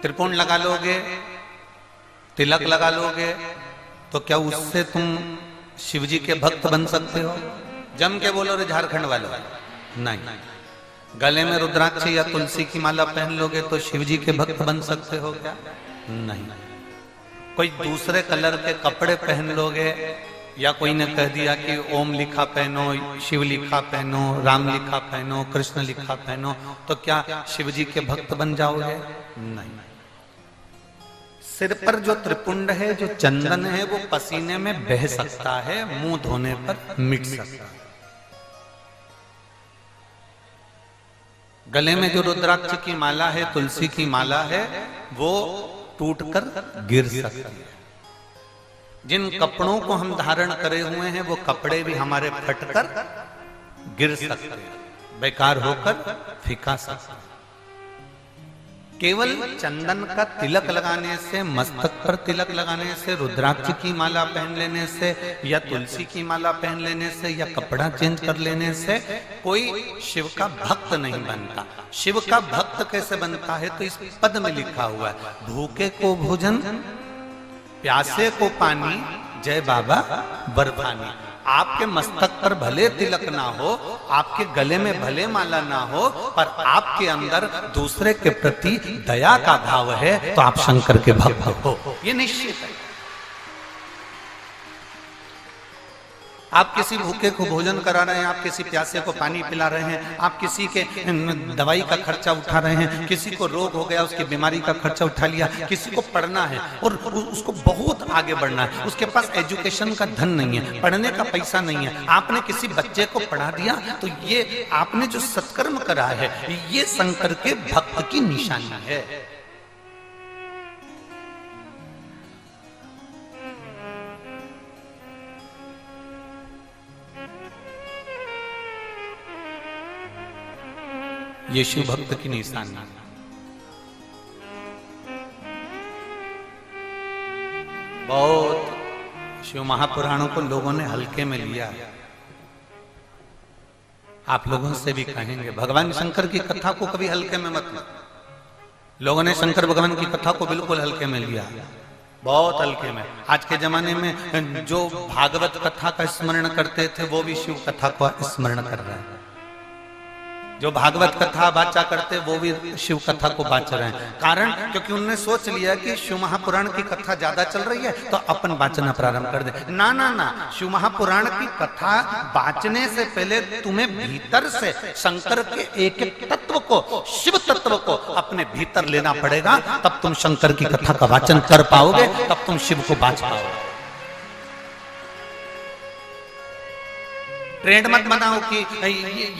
त्रिपुंड लगा लोगे, तिलक लगा लोगे, तो क्या उससे तुम शिवजी के भक्त बन सकते हो? जम के बोलो रे झारखंड वालों, नहीं। गले में रुद्राक्ष या तुलसी की माला पहन लोगे तो शिवजी के भक्त बन सकते हो क्या? नहीं। कोई दूसरे कलर के कपड़े पहन लोगे, या कोई ने कह दिया कि ओम लिखा पहनो, शिव लिखा पहनो, राम लिखा पहनो, कृष्ण लिखा पहनो, तो क्या शिवजी के भक्त बन जाओगे? नहीं। सिर पर जो त्रिपुंड है, जो चंदन है, वो पसीने में बह सकता है, मुंह धोने पर मिट सकता है। गले में जो रुद्राक्ष की माला है, तुलसी की माला है, वो टूटकर गिर सकती है। जिन कपड़ों को हम धारण करे हुए हैं, वो कपड़े भी हमारे फटकर गिर सकते हैं, बेकार होकर फीका सकते हैं। केवल चंदन का तिलक लगाने से, मस्तक पर तिलक लगाने से, रुद्राक्ष की माला पहन लेने से, या तुलसी की माला पहन लेने से, या कपड़ा चेंज कर लेने से कोई शिव का भक्त नहीं बनता। शिव का भक्त कैसे बनता है? तो इस पद में लिखा हुआ है, भूखे को भोजन, प्यासे को पानी, जय बाबा बर्फानी। आपके मस्तक पर भले तिलक ना हो, आपके गले में भले माला ना हो, पर आपके अंदर दूसरे के प्रति दया का भाव है, तो आप शंकर के भक्त हो, ये निश्चित है। आप किसी भूखे को भोजन करा रहे हैं, आप किसी प्यासे को पानी पिला रहे हैं, आप किसी के दवाई का खर्चा उठा रहे हैं, किसी को रोग हो गया उसकी बीमारी का खर्चा उठा लिया, किसी को पढ़ना है और उसको बहुत आगे बढ़ना है, उसके पास एजुकेशन का धन नहीं है, पढ़ने का पैसा नहीं है, आपने किसी बच्चे को पढ़ा दिया, तो ये आपने जो सत्कर्म करा है, ये शंकर के भक्त की निशानी है। ये शिव भक्त की निशानी। बहुत शिव महापुराणों को लोगों ने हल्के में लिया है। आप लोगों से भी कहेंगे, भगवान शंकर की कथा को कभी हल्के में मत लो। लोगों ने शंकर भगवान की कथा को बिल्कुल हल्के में लिया, बहुत हल्के में। आज के जमाने में जो भागवत कथा का स्मरण करते थे, वो भी शिव कथा को स्मरण कर रहे हैं। जो भागवत कथा बाचा करते, वो भी शिव कथा को बाच रहे हैं। कारण, क्योंकि उन्होंने सोच लिया कि शिव महापुराण की कथा ज्यादा चल रही है, तो अपन बाचना प्रारंभ कर दे। ना ना ना, शिव महापुराण की कथा बाचने से पहले तुम्हें भीतर से शंकर के एक एक तत्व को, शिव तत्व को अपने भीतर लेना पड़ेगा, तब तुम शंकर की कथा का वाचन कर पाओगे, तब तुम शिव को बाच पाओगे। ट्रेंड मत बनाओ कि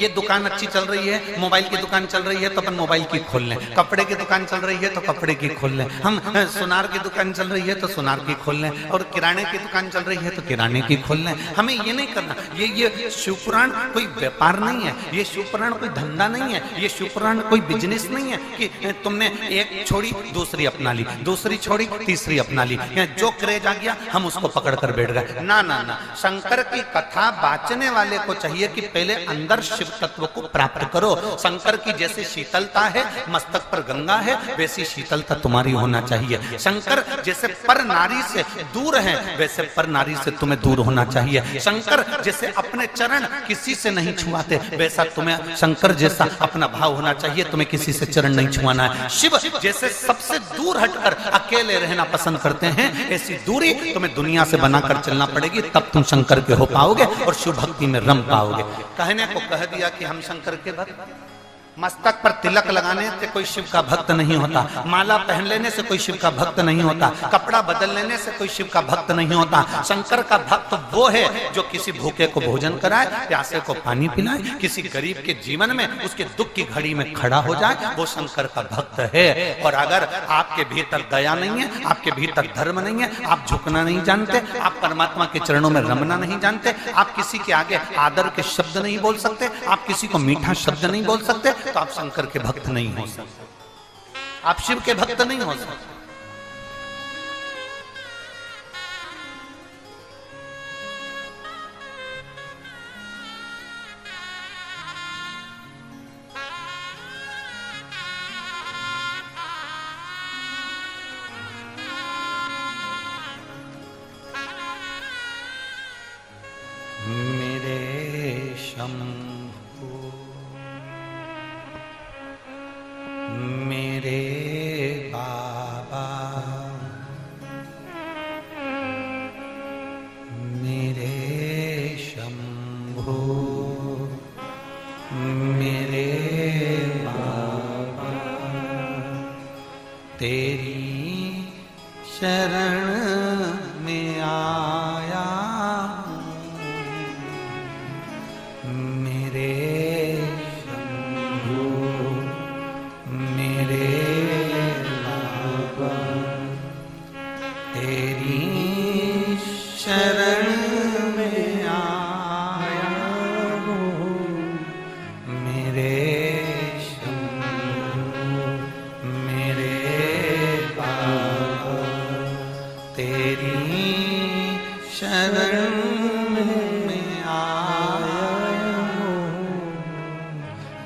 ये दुकान अच्छी चल रही है, मोबाइल की दुकान चल रही है तो अपन मोबाइल की खोल लें, कपड़े की दुकान चल रही है तो कपड़े की खोल लें, हम सुनार की दुकान चल रही है तो सुनार की खोल लें, और किराने की दुकान चल रही है तो किराने की खोल लें। हमें ये नहीं करना। ये शिवपुराण कोई व्यापार नहीं है, ये शिवपुराण कोई धंधा नहीं है, ये शिवपुराण कोई बिजनेस नहीं है कि तुमने एक छोड़ी दूसरी अपना ली, दूसरी छोड़ी तीसरी अपना ली, जो क्रेज आ गया हम उसको पकड़ कर बैठ गए। ना ना ना, शंकर की कथा बाचने वाले को चाहिए कि पहले अंदर शिव तत्व को प्राप्त करो। शंकर की जैसे शीतलता है, मस्तक पर गंगा है, वैसी शीतलता तुम्हारी होना चाहिए। शंकर जैसे पर नारी से दूर है, वैसे पर नारी से तुम्हें दूर होना चाहिए। शंकर जैसे अपने चरण किसी से नहीं छुआते, वैसा तुम्हें शंकर जैसा अपना भाव होना चाहिए, तुम्हें किसी से चरण नहीं छुआना है। शिव जैसे सबसे दूर हटकर अकेले रहना पसंद करते हैं, ऐसी दूरी तुम्हें दुनिया से बनाकर चलना पड़ेगी, तब तुम शंकर के हो पाओगे और शिव भक्ति में रम पाओगे। कहने को कह दिया कि हम शंकर के भक्त। मस्तक पर तिलक लगाने से कोई शिव का भक्त नहीं होता, माला पहन लेने से कोई शिव का भक्त नहीं होता, कपड़ा बदल लेने से कोई शिव का भक्त नहीं होता। शंकर का भक्त वो है जो किसी भूखे को भोजन कराए, प्यासे को पानी पिलाए, किसी गरीब के जीवन में उसके दुख की घड़ी में खड़ा हो जाए, वो शंकर का भक्त है। और अगर आपके भीतर दया नहीं है, आपके भीतर धर्म नहीं है, आप झुकना नहीं जानते, आप परमात्मा के चरणों में रमना नहीं जानते, आप किसी के आगे आदर के शब्द नहीं बोल सकते, आप किसी को मीठा शब्द नहीं बोल सकते, तो आप शंकर के भक्त नहीं हो सकते, आप शिव के भक्त नहीं हो सकते। शंभो मेरे बाबा मेरे शंभो मेरे बाबा तेरी शरण में आया मेरे शंभो मेरे बाबा तेरी शरण में आया मेरे शंभो मेरे बाबा तेरी शरण में आया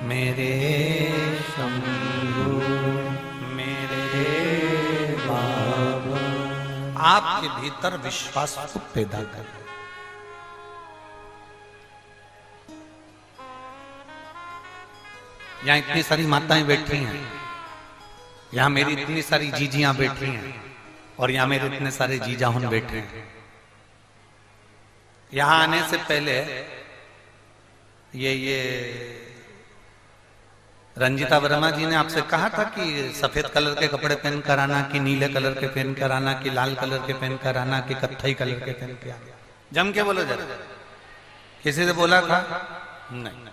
मेरे शंभो मेरे बाबा। आपके भीतर विश्वास को पैदा कर। यहाँ इतनी सारी माताएं बैठी हैं, यहाँ मेरी इतनी सारी जीजियां बैठी हैं और यहाँ मेरे इतने सारे जीजाहुन बैठे हैं। यहाँ आने से पहले ये रंजिता वर्मा जी ने आपसे कहा था कि सफेद कलर के कपड़े पहन कर आना, कि नीले कलर के पहन कर आना, कि लाल कलर के पहन कर आना, कि कत्थई कलर के पहन के आना। जम के बोलो जरा, किसी से बोला था? नहीं।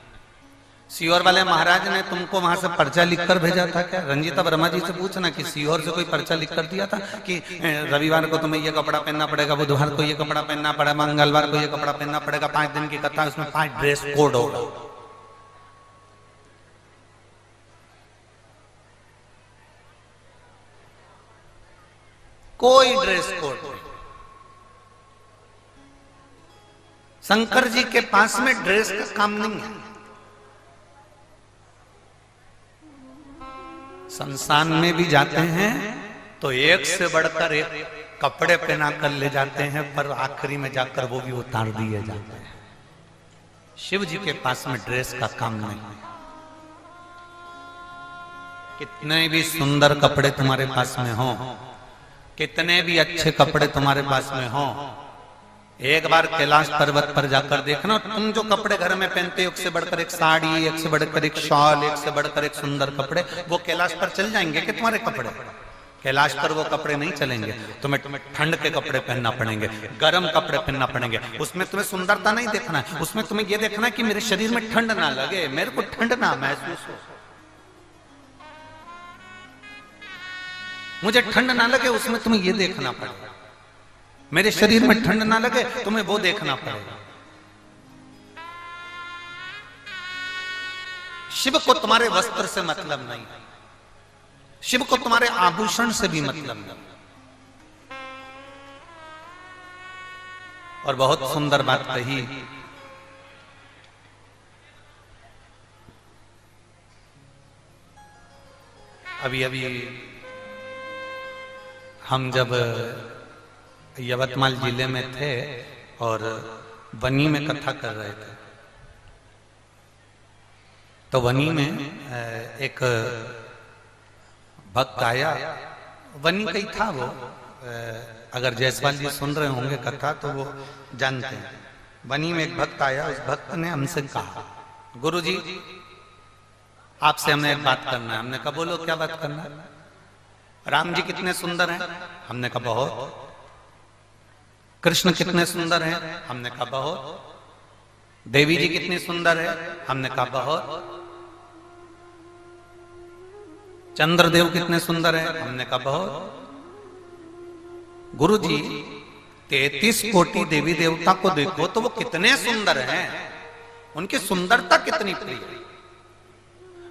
सीहोर वाले महाराज ने तुमको वहां से पर्चा लिखकर भेजा था क्या? रंजिता वर्मा जी से पूछना कि सीहोर से कोई पर्चा लिख कर दिया था कि रविवार को तुम्हें ये कपड़ा पहनना पड़ेगा, बुधवार को ये कपड़ा पहनना पड़ेगा, मंगलवार को ये कपड़ा पहनना पड़ेगा, 5 दिन की कथा, उसमें 5 ड्रेस कोड होगा। कोई ड्रेस कोड नहीं। शंकर जी के पास में ड्रेस का काम नहीं है। संस्थान में भी जाते हैं तो एक से बढ़कर एक कपड़े पहना कर ले जाते हैं, पर आखिरी में जाकर वो भी उतार दिए जाते हैं। शिव जी के पास में ड्रेस का काम नहीं है। कितने भी सुंदर कपड़े तुम्हारे पास में हो, कितने भी अच्छे कपड़े तुम्हारे पास में हो, एक बार कैलाश पर्वत पर जाकर देखना, तुम जो कपड़े घर में पहनते हो, एक से बढ़कर एक साड़ी, एक से बढ़कर एक शॉल, एक से बढ़कर एक सुंदर कपड़े, वो कैलाश पर चल जाएंगे कि तुम्हारे कपड़े? कैलाश पर वो कपड़े नहीं चलेंगे। तुम्हें ठंड के कपड़े पहनना पड़ेंगे, गर्म कपड़े पहनना पड़ेंगे। उसमें तुम्हें सुंदरता नहीं देखना है, उसमें तुम्हें ये देखना है कि मेरे शरीर में ठंड ना लगे, मेरे को ठंड ना महसूस हो, मुझे ठंड ना लगे, उसमें तुम्हें ये देखना पड़ेगा। मेरे शरीर में ठंड ना लगे, तुम्हें वो देखना पड़ेगा। शिव को तुम्हारे वस्त्र से मतलब नहीं, शिव को तुम्हारे आभूषण से भी मतलब नहीं। और बहुत सुंदर बात कही, अभी अभी हम जब यवतमाल जिले में थे और वनी में कथा कर रहे थे, तो वनी में एक भक्त आया। वनी का ही था वो, अगर जयसवाल जी सुन रहे होंगे कथा तो वो जानते हैं। वनी में एक भक्त आया, उस भक्त ने हमसे कहा, गुरुजी आपसे हमने एक बात करना है। हमने कहा बोलो क्या बात करना है? राम जी कितने सुंदर हैं? हमने कहा बहुत। कृष्ण कितने सुंदर हैं? हमने कहा बहुत। देवी जी कितनी सुंदर है? हमने कहा बहुत। चंद्रदेव कितने सुंदर है? हमने कहा बहुत। गुरुजी 33 कोटि देवी देवता को देखो तो वो कितने सुंदर हैं, उनकी सुंदरता कितनी प्रिय।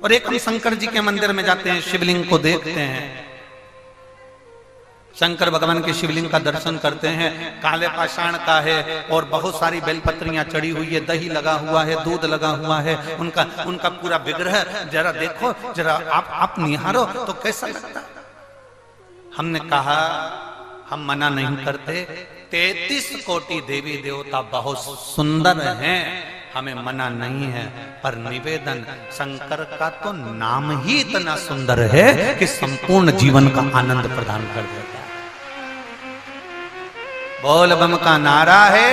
और एक हम शंकर जी के मंदिर में जाते हैं, शिवलिंग को देखते हैं, शंकर भगवान के शिवलिंग का दर्शन करते हैं, काले पाषाण का है और बहुत सारी बेलपत्रियां चढ़ी हुई है, दही लगा हुआ है, दूध लगा हुआ है, उनका पूरा विग्रह जरा देखो, जरा आप निहारो तो कैसा लगता है। हमने कहा हम मना नहीं करते, 33 कोटि देवी देवता बहुत सुंदर हैं, हमें मना नहीं है, पर निवेदन शंकर का तो नाम ही इतना सुंदर है कि संपूर्ण जीवन का आनंद प्रदान कर देता है। बोल बम का नारा है,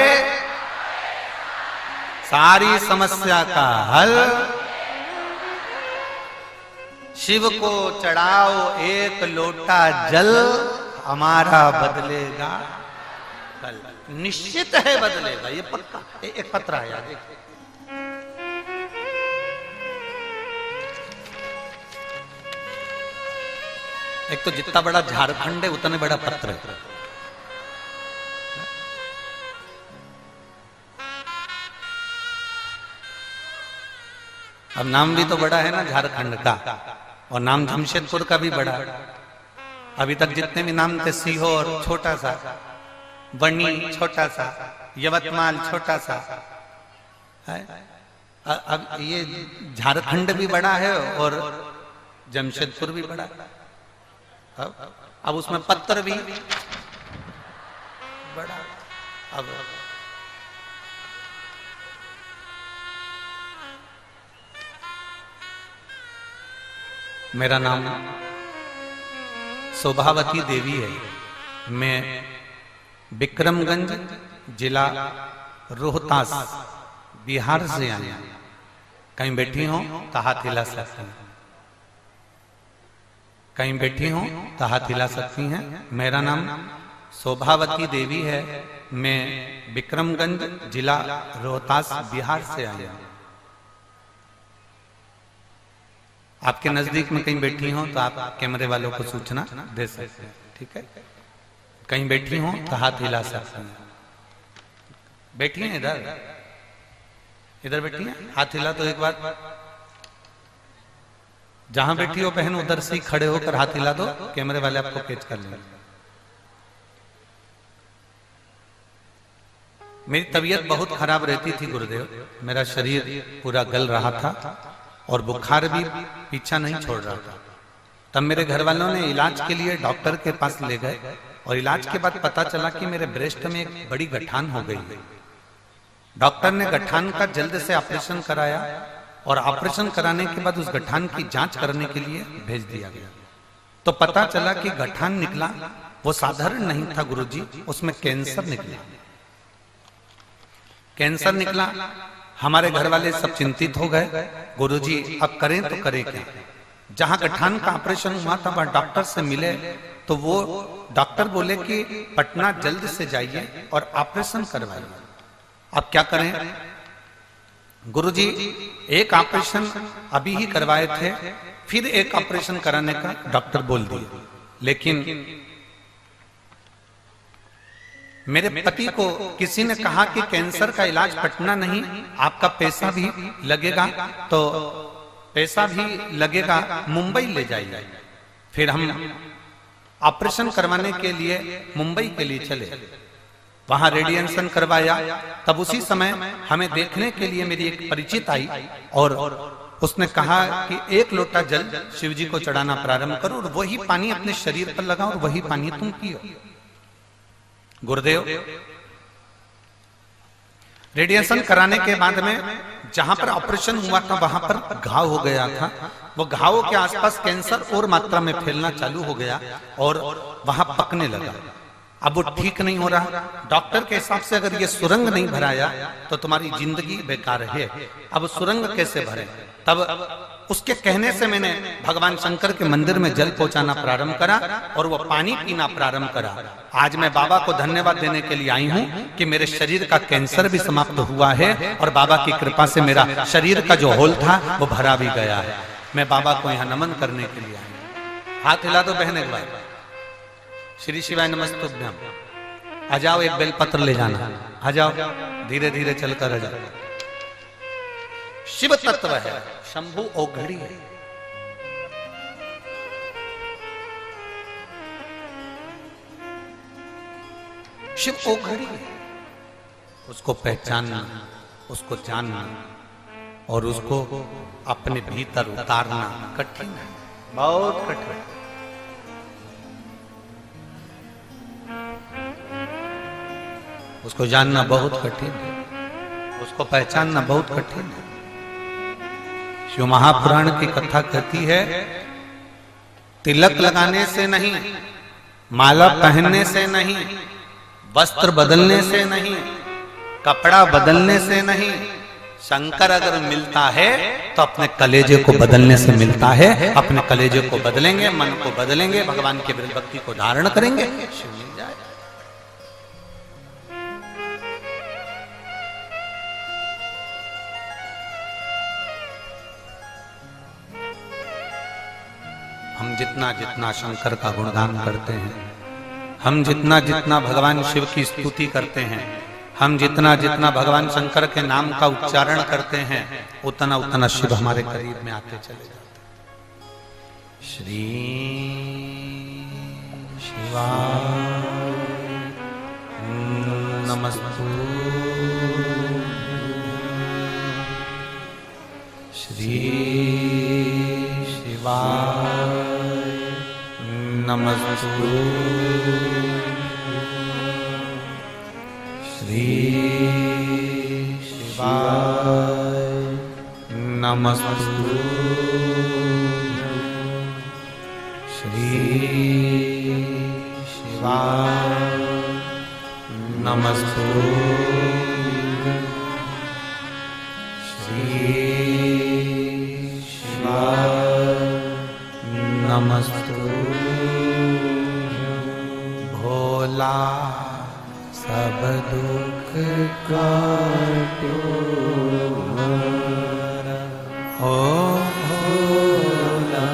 सारी समस्या का हल। शिव को चढ़ाओ एक लोटा जल, हमारा बदलेगा कल। निश्चित है बदलेगा, ये पक्का। एक पत्र आया देखिए, एक तो जितना बड़ा झारखंड है उतने बड़ा पत्र है। अब नाम भी तो बड़ा है ना झारखंड का, और नाम जमशेदपुर का भी बड़ा। अभी तक जितने भी नाम थे, सीहोर छोटा सा, बनी छोटा सा, यवतमाल छोटा सा है। अब ये झारखंड भी बड़ा है और जमशेदपुर भी बड़ा है। अब उसमें पत्र भी बड़ा। अब मेरा नाम शोभावती देवी है। मैं विक्रमगंज जिला रोहतास बिहार से आई हूं। कहीं बैठी हो तो हाथ हिला सकती हैं, कहीं बैठी हो तो हाथ हिला सकती हैं। मेरा नाम शोभावती देवी है। मैं विक्रमगंज जिला रोहतास बिहार से आई हूं। आपके नजदीक में कहीं बैठी हो तो आप कैमरे वालों को सूचना दे सकते हैं, ठीक है। कहीं बैठी हो तो हाथ हिला सकते हैं। बैठी हैं इधर, इधर बैठी हैं, हाथ हिला तो एक बार। जहां बैठी हो बहन उधर से खड़े होकर हाथ हिला दो, कैमरे वाले आपको कैच कर लेंगे। मेरी तबीयत बहुत खराब रहती थी गुरुदेव, मेरा शरीर पूरा गल रहा था और बुखार भी पीछा नहीं छोड़ रहा था। तब मेरे घर वालों ने इलाज के लिए डॉक्टर के पास ले गए और इलाज के बाद पता चला कि मेरे ब्रेस्ट में एक बड़ी गठान हो गई। डॉक्टर ने गठान का जल्द से ऑपरेशन कराया और ऑपरेशन कराने के बाद उस गठान की जांच करने के लिए भेज दिया गया। तो पता चला कि गठान निकला वो साधारण नहीं था गुरुजी, उसमें कैंसर निकला। कैंसर निकला। हमारे घर वाले सब चिंतित हो गए, गुरुजी अब करें तो करें क्या। जहां गठान का ऑपरेशन हुआ था वहां डॉक्टर से मिले तो वो डॉक्टर बोले कि पटना जल्द से जाइए और ऑपरेशन करवाइए। अब क्या करें गुरुजी, एक ऑपरेशन अभी ही करवाए थे, फिर एक ऑपरेशन कराने का डॉक्टर बोल दिए। लेकिन मेरे पति को किसी ने कहा कि कैंसर का इलाज पटना नहीं, आपका पैसा भी लगेगा, तो पैसा भी लगेगा, मुंबई ले जाइए। फिर हम ऑपरेशन करवाने के लिए मुंबई के लिए चले। वहां रेडिएशन करवाया। तब उसी समय हमें देखने के लिए मेरी एक परिचित आई और उसने कहा कि एक लोटा जल शिव जी को चढ़ाना प्रारंभ करो और वही पानी अपने शरीर पर लगाओ और वही पानी तुम पियो। गुरुदेव, रेडिएशन कराने के बाद में जहां पर ऑपरेशन हुआ था वहां पर घाव हो गया था। वो घावों के आसपास कैंसर और मात्रा में फैलना चालू हो गया और वहां पकने लगा। अब वो ठीक नहीं हो रहा। डॉक्टर के हिसाब से अगर ये सुरंग नहीं भराया तो तुम्हारी जिंदगी बेकार है। अब सुरंग कैसे भरे? तब उसके कहने से मैंने भगवान शंकर के मंदिर में जल पहुंचाना प्रारंभ करा और वो पानी पीना प्रारंभ करा। आज मैं बाबा को धन्यवाद देने के लिए आई हूं कि मेरे शरीर का कैंसर भी समाप्त हुआ है और बाबा की कृपा से मेरा शरीर का जो होल था वो भरा भी गया है। मैं बाबा को यहाँ नमन करने के लिए आई हूं। हाथ हिला दो बहन एक बार। श्री शिवाय नमस्तुभ्यम। आ जाओ, एक बेलपत्र ले जाना। आ जाओ, धीरे धीरे चलकर आ जाओ। शिव तत्व है, शंभु औघड़ी है। शिव औघड़ी है। उसको पहचानना, उसको जानना और उसको अपने भीतर उतारना कठिन है, बहुत कठिन है। उसको जानना बहुत कठिन है। उसको पहचानना बहुत कठिन है। शिव महापुराण की कथा कहती है, तिलक लगाने से नहीं, माला पहनने से नहीं, वस्त्र बदलने से नहीं, कपड़ा बदलने से नहीं, शंकर अगर मिलता है तो अपने कलेजे को बदलने से मिलता है। अपने कलेजे को बदलेंगे, मन को बदलेंगे, भगवान के भक्ति को धारण करेंगे, शिव मिल जाए। हम जितना जितना शंकर का गुणगान करते हैं, हम जितना जितना भगवान शिव की स्तुति करते हैं, हम जितना जितना भगवान शंकर के नाम का उच्चारण करते हैं, उतना उतना शिव हमारे करीब में आते चले जाते हैं। श्री शिवाय नमस्तु, श्री शिवाय नमस्तु, श्री शिवाय नमस्तु, श्री शिवाय नमस्तु, श्री शिवाय नमस्तु। भोला सब दुख काटो हमारा, ओ भोला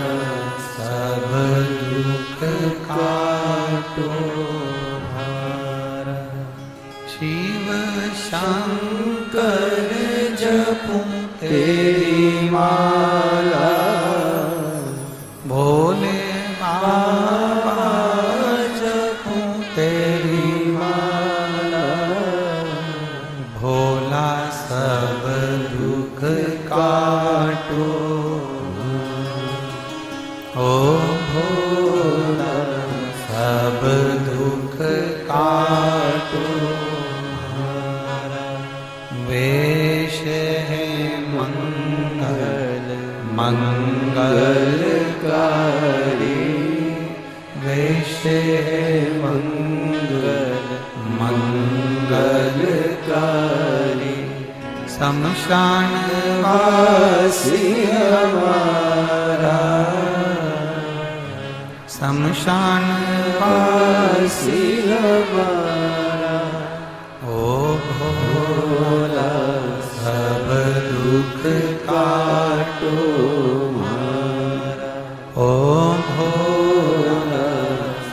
सब दुख काटो हमारा। शिव शंकर जपूं तेरी माला, भोले बाबा जपूं तेरी माला, भोला सब दुख काटो, ओ भोला सब दुख काटो हमारा। वेश है मंगल मंगलकारी, वेश है मंगल मंगलकारी, शमशान वासी हमारा, शमशान वासी हमारा, ओ भोला सब दुख काटो हमारा, ओ भोला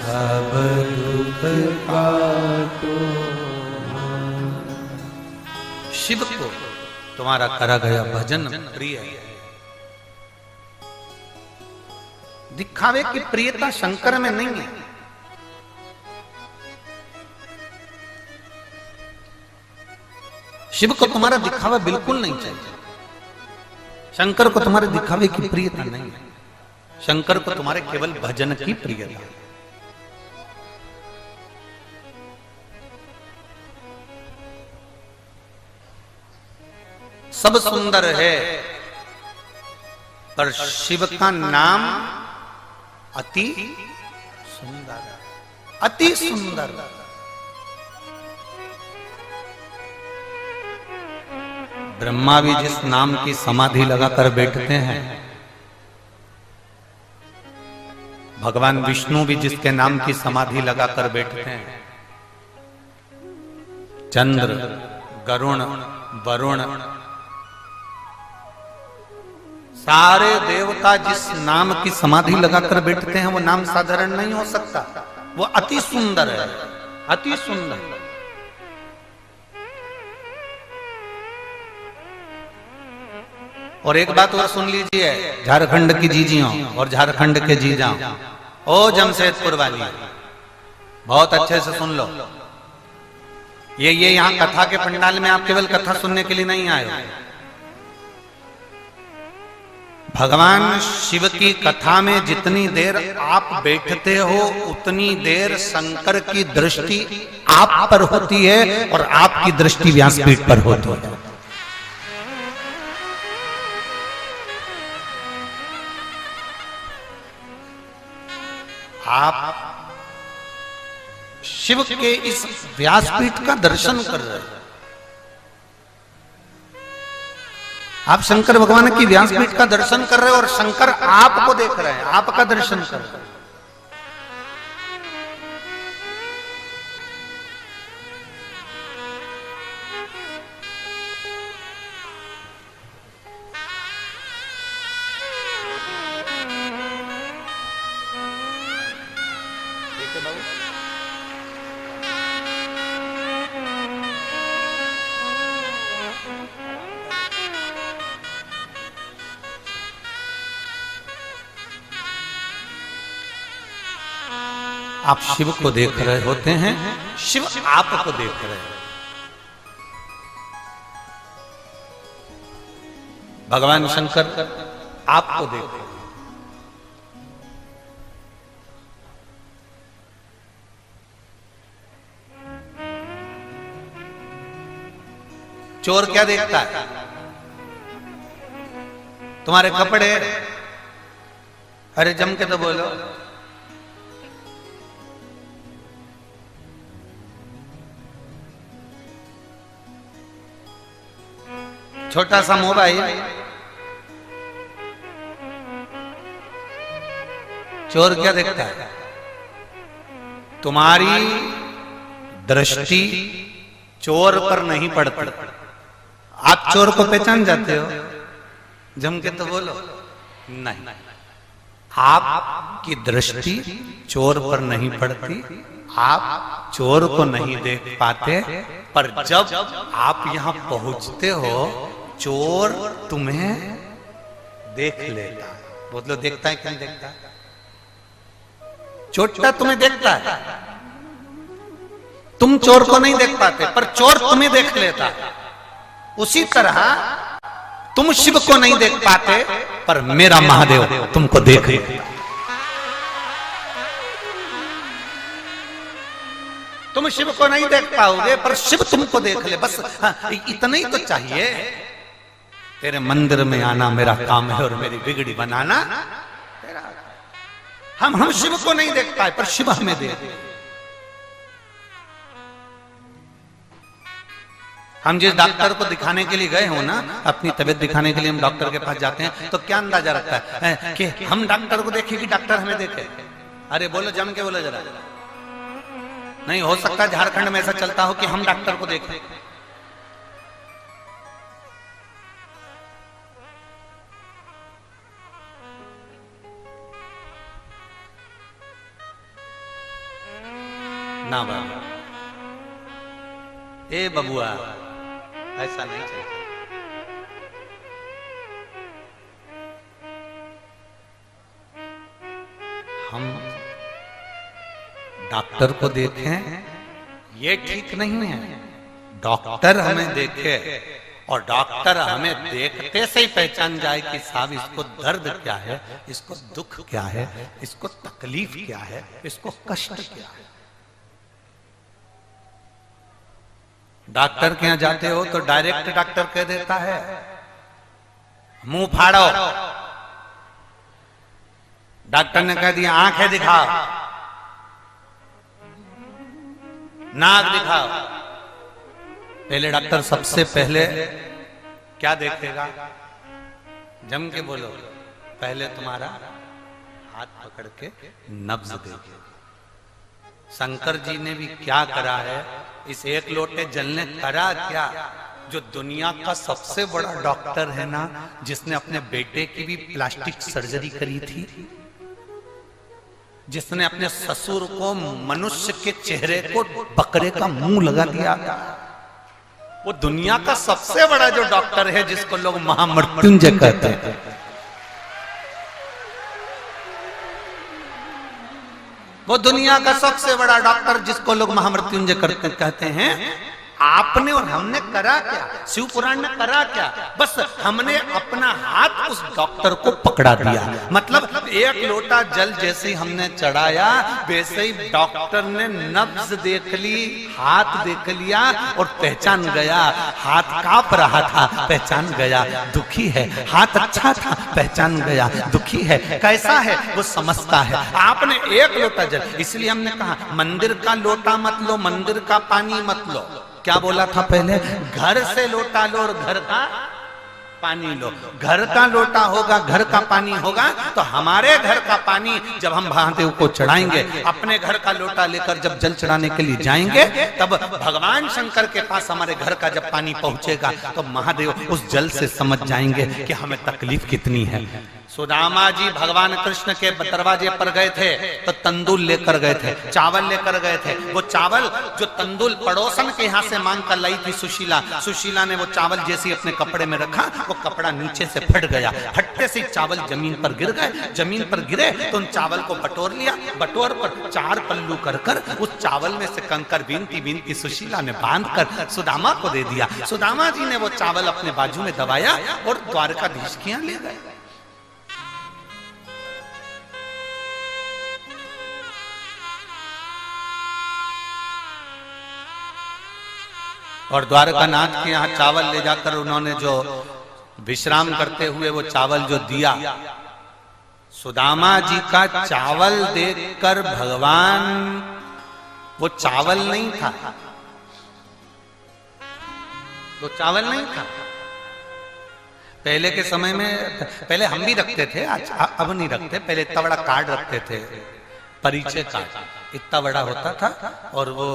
सब दुख काटो हमारा। शिव को तुम्हारा करा गया भजन प्रिय है। दिखावे की प्रियता शंकर में नहीं है। शिव को तुम्हारा दिखावा बिल्कुल नहीं चाहिए। शंकर को तुम्हारे दिखावे की प्रियता नहीं है। शंकर को तुम्हारे केवल भजन की प्रियता है। सब सुंदर है, पर शिव का नाम अति सुंदर, अति सुंदर। ब्रह्मा भी जिस नाम की समाधि लगाकर बैठते हैं, भगवान विष्णु भी जिसके नाम की समाधि लगाकर बैठते हैं, चंद्र, गरुण, वरुण, सारे देवता जिस नाम की समाधि लगाकर बैठते हैं, वो नाम साधारण नहीं हो सकता। वो अति सुंदर है, अति सुंदर। और एक बात और सुन लीजिए, झारखंड की जीजियों और झारखंड के जीजाओं, ओ जमशेदपुर वाली, बहुत अच्छे से सुन लो। ये यहाँ कथा के पंडाल में आप केवल कथा सुनने के लिए नहीं आए हो। भगवान शिव की कथा में जितनी देर आप बैठते हो, उतनी देर शंकर की दृष्टि आप पर होती है और आपकी दृष्टि व्यासपीठ पर होती है। आप शिव के इस व्यासपीठ का दर्शन कर रहे हैं। आप शंकर भगवान की व्यासपीठ का दर्शन कर रहे हो और शंकर आपको देख रहे हैं, आपका दर्शन कर रहे हैं। आप शिव को देख रहे होते हैं, शिव आपको देख रहे हैं। भगवान शंकर आपको देख रहे हैं। चोर क्या देखता है? तुम्हारे कपड़े। अरे जम के तो बोलो। छोटा सा मोबाइल। चोर क्या देखता है? तुम्हारी दृष्टि चोर पर नहीं पड़ती। आप चोर को पहचान जाते हो? जम के तो बोलो। नहीं, आपकी दृष्टि चोर पर नहीं पड़ती, आप चोर को नहीं देख पाते। पर जब आप यहां पहुंचते हो, चोर तुम्हें देख लेता है। बोलो, देखता है कि नहीं देखता? चोरटा तुम्हें देखता है, तुम चोर को नहीं देख पाते, पर चोर तुम्हें देख लेता है। उसी तरह तुम शिव को नहीं देख पाते, पर मेरा महादेव तुमको देख लेता। तुम शिव को नहीं देख पाओगे, पर शिव तुमको देख ले। बस इतना ही तो चाहिए। तेरे मंदिर में आना मेरा काम है और मेरी बिगड़ी बनाना तेरा। हम शिव को नहीं देख पाए, पर शिव हमें देख। हम जिस डॉक्टर को दिखाने के लिए गए हो ना, अपनी तबीयत दिखाने के लिए हम डॉक्टर के पास जाते हैं, तो क्या अंदाजा रखता है कि हम डॉक्टर को देखें कि डॉक्टर हमें देखे? अरे बोलो, जम के बोलो जरा। नहीं हो सकता झारखंड में ऐसा चलता हो कि हम डॉक्टर को देखें। ना बाबा, ए बबुआ, ऐसा नहीं चलता। हम डॉक्टर को देखें ये ठीक नहीं है। डॉक्टर हमें देखे और डॉक्टर हमें देखते से ही पहचान जाए कि साहब इसको दर्द क्या है, इसको दुख क्या है, इसको तकलीफ क्या है, इसको कष्ट क्या है। डॉक्टर के यहां जाते हो तो डायरेक्ट डॉक्टर कह देता है मुंह फाड़ो। डॉक्टर ने कह दिया आंखें दिखाओ, नाक दिखाओ। पहले डॉक्टर सबसे पहले क्या देखेगा? जम के बोलो। पहले तुम्हारा हाथ पकड़ के नब्ज देखेगा। शंकर जी ने भी क्या करा है? इस एक लोटे जल ने करा क्या? जो दुनिया का सबसे बड़ा डॉक्टर है ना, जिसने अपने बेटे की भी प्लास्टिक सर्जरी करी थी, जिसने अपने ससुर को मनुष्य के चेहरे को बकरे का मुंह लगा दिया, वो दुनिया का सबसे बड़ा जो डॉक्टर है, जिसको लोग महामृत्युंजय कहते हैं। वो दुनिया का सबसे बड़ा डॉक्टर जिसको लोग महामृत्युंजय कहते हैं, आपने और हमने करा क्या? शिव पुराण ने करा क्या? बस हमने अपना हाथ उस डॉक्टर को पकड़ा दिया। मतलब एक लोटा जल जैसे ही हमने चढ़ाया वैसे ही डॉक्टर ने नब्ज देख ली, हाथ देख लिया और पहचान गया। हाथ कांप रहा था, पहचान गया दुखी है। हाथ अच्छा था, पहचान गया दुखी है। कैसा है वो समझता है। आपने एक लोटा जल, इसलिए हमने कहा मंदिर का लोटा मत लो, मंदिर का पानी मत लो। क्या बोला था पहले? घर से लोटा लो और घर का पानी लो। घर का लोटा होगा, घर का पानी होगा तो हमारे घर का पानी जब हम महादेव को चढ़ाएंगे, अपने घर का लोटा लेकर जब जल चढ़ाने के लिए जाएंगे, तब भगवान शंकर के पास हमारे घर का जब पानी पहुंचेगा तो महादेव उस जल से समझ जाएंगे कि हमें तकलीफ कितनी है। सुदामा जी भगवान कृष्ण के दरवाजे पर गए थे तो तंदूल लेकर गए थे, चावल लेकर गए थे। वो चावल जो तंदूल पड़ोसन के यहाँ से मांग कर लाई थी सुशीला, सुशीला ने वो चावल जैसे अपने कपड़े में रखा, वो कपड़ा नीचे से फट गया। फटते से चावल जमीन पर गिर गए। जमीन पर गिरे तो उन चावल को बटोर लिया। बटोर पर 4 पल्लू कर कर उस चावल में से कंकर बीनती बीनती सुशीला ने बांध कर सुदामा को दे दिया। सुदामा जी ने वो चावल अपने बाजू में दबाया और द्वारकाधीश के यहाँ ले गए। और द्वारकानाथ के यहाँ चावल ले जाकर उन्होंने जो विश्राम करते हुए वो चावल जो दिया, सुदामा जी का चावल देखकर भगवान, वो चावल नहीं था, वो चावल नहीं था। पहले के समय में, पहले हम भी रखते थे, अब नहीं रखते। पहले इतना बड़ा कार्ड रखते थे, परिचय कार्ड इतना बड़ा होता था और वो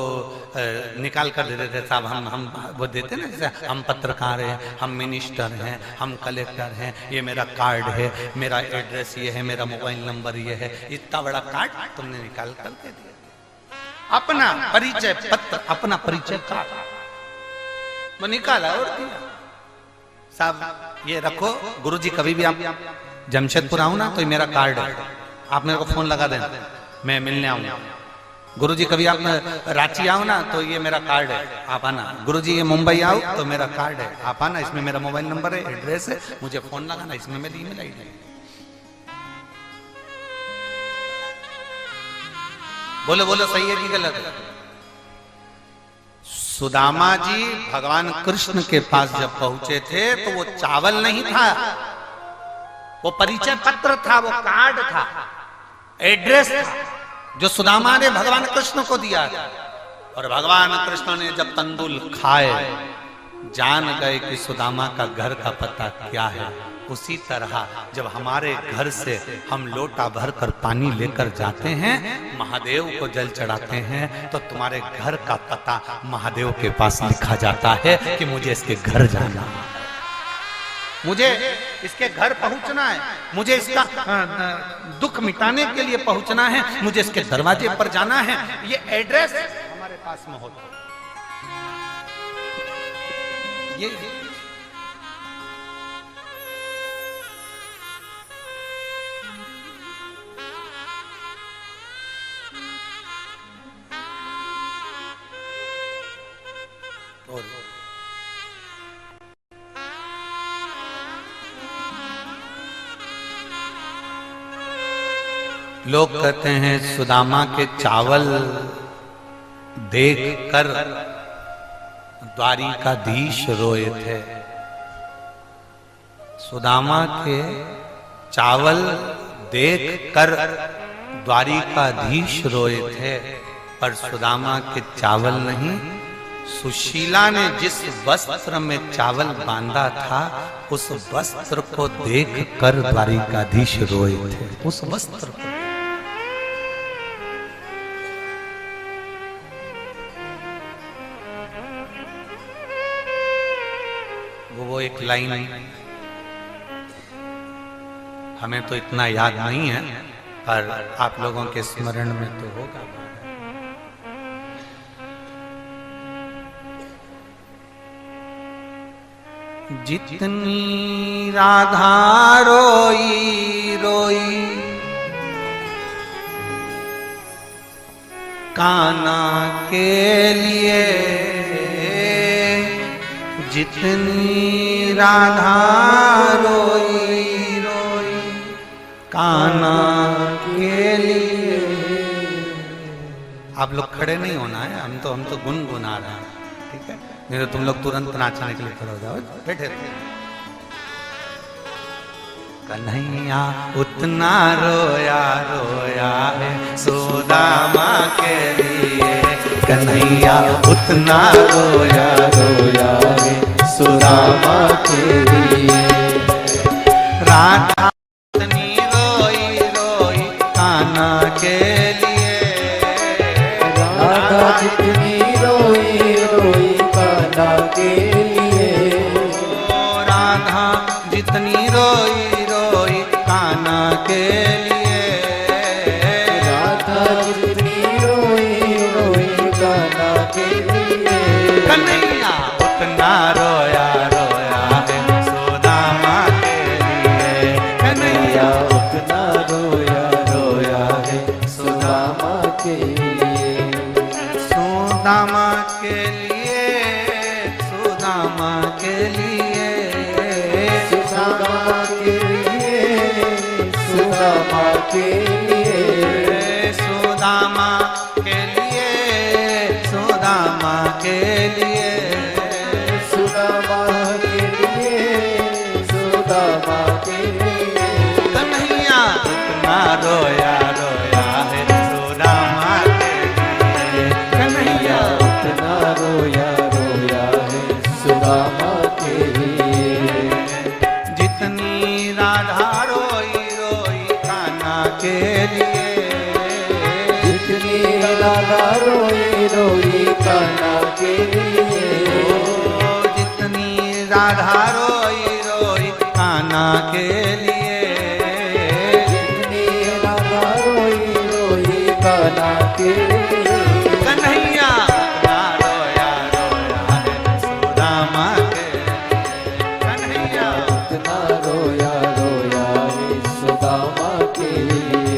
निकाल कर देते थे। साहब हम वो देते ना, जैसे हम पत्रकार हैं, हम मिनिस्टर हैं, हम कलेक्टर हैं, ये मेरा कार्ड है, मेरा एड्रेस ये है, मेरा मोबाइल नंबर ये है। इतना बड़ा कार्ड तुमने निकाल कर दे दिया। अपना परिचय पत्र, अपना परिचय कार्ड वो निकाला और दिया। साहब ये रखो, गुरुजी कभी भी आप जमशेदपुर आओ ना तो ये मेरा कार्ड है, आप मेरे को फोन लगा देना, मैं मिलने आऊंगा। गुरुजी कभी आप रांची आओ ना तो ये मेरा कार्ड है, आप आना। गुरुजी ये मुंबई आओ तो मेरा कार्ड है, आप आना, इसमें मेरा मोबाइल नंबर है, एड्रेस है, मुझे फोन लगाना, इसमें मेरी ईमेल आईडी है। बोलो बोलो, सही है कि गलत है? सुदामा जी भगवान कृष्ण के पास जब पहुंचे थे तो वो चावल नहीं था, वो परिचय पत्र था, वो कार्ड था, एड्रेस था, जो सुदामा ने भगवान कृष्ण को दिया। और भगवान कृष्ण ने जब तंदूल खाए, जान गए कि सुदामा का घर का पता क्या है। उसी तरह जब हमारे घर से हम लोटा भर कर पानी लेकर जाते हैं, महादेव को जल चढ़ाते हैं, तो तुम्हारे घर का पता महादेव के पास लिखा जाता है कि मुझे इसके घर जाना है, मुझे इसके घर पहुंचना है, मुझे इसका दुख मिटाने के लिए पहुंचना है, मुझे इसके दरवाजे पर जाना है। ये एड्रेस हमारे पास में होता है। ये और लोग कहते हैं सुदामा के चावल देखकर द्वारिकाधीश रोए थे। सुदामा के चावल देखकर द्वारिकाधीश रोए थे, पर सुदामा के चावल नहीं, सुशीला ने जिस वस्त्र में चावल बांधा था उस वस्त्र को देखकर द्वारिकाधीश रोए थे। उस वस्त्र को वो एक लाइन हमें तो इतना याद नहीं है, पर आप लोगों के स्मरण में तो होगा। जितनी राधा रोई रोई कान्हा के लिए, जितनी राधा रोई रोई कान्हा के लिए। आप लोग खड़े नहीं होना है, हम तो गुनगुना रहे हैं, ठीक है? नहीं तो तुम लोग तुरंत नाचने के लिए खड़े हो जाओ, बैठे रहो। कन्हैया उतना रोया रोया है सुदामा के लिए, कन्हैया उतना रोया रोया है सुदामा के लिए। राधा उतनी रोई रोई कान्हा के लिए, राधा जितनी रोई रोई कान्हा के लिए। राधा जितनी रोई रोई कान्हा के लिए, राधा जितनी रोई रोई कान्हा के लिए। कन्हैया उतना रोया रोया है सुदामा के लिए, कन्हैया उतना रोया रोया है सुदामा के लिए। सुदामा के लिए, सुदामा के लिए, सुदामा के लिए, सुदामा के लिए। सुदामा के लिए, सुदामा के लिए, सुदामा के लिए, सुदामा के लिए। कन्हैया उतना रोया रोया है सुदामा के लिए, कन्हैया उतना रोया रोया है सुदामा के लिए। जितनी राधा रोई रोई कान्हा के लिए, जितनी राधा रोई रोई कान्हा के लिए। जितनी राधा रोई रोई कान्हा के लिए, जितनी राधा रोई रोई कान्हा के लिए। कन्हैया उतना रोया रोया है सुदामा के लिए, कन्हैया उतना रोया रोया है सुदामा के लिए।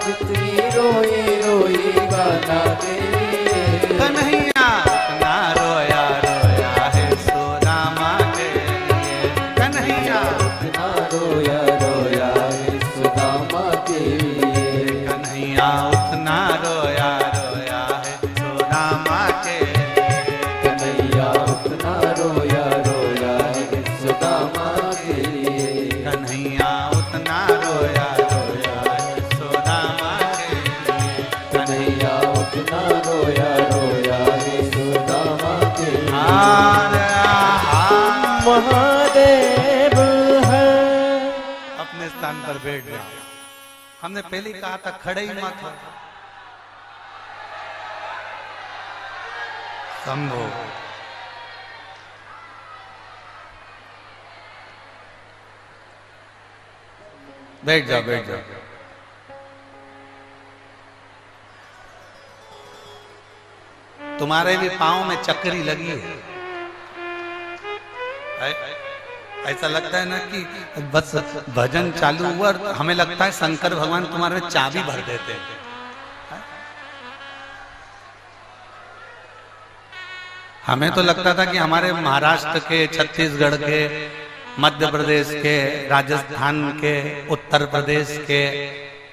जितनी रोई रोई कान्हा के लिए। कन्हैया उतना रोया रोया है सुदामा के लिए, कन्हैया उतना रोया रोया है सुदामा के लिए। कन्हैया उतना रोया रोया है सुदामा के लिए, कन्हैया उतना रोया रोया है सुदामा के लिए। कन्हैया उतना रोया रोया है सुदामा के लिए, कन्हैया उतना रोया रोया है सुदामा के लिए। हार हार आकर बैठ जाओ। हमने पहले ही कहा था खड़े ही मत हो। शंभो बैठ जाओ बैठ जाओ। तुम्हारे भी पांव में चक्री लगी है। ऐसा लगता है ना कि बस भजन चालू हुआ और हमें लगता है शंकर भगवान तुम्हारे में चाबी भर देते हैं। हमें तो लगता था कि हमारे महाराष्ट्र के, छत्तीसगढ़ के, मध्य प्रदेश के, राजस्थान के, उत्तर प्रदेश के,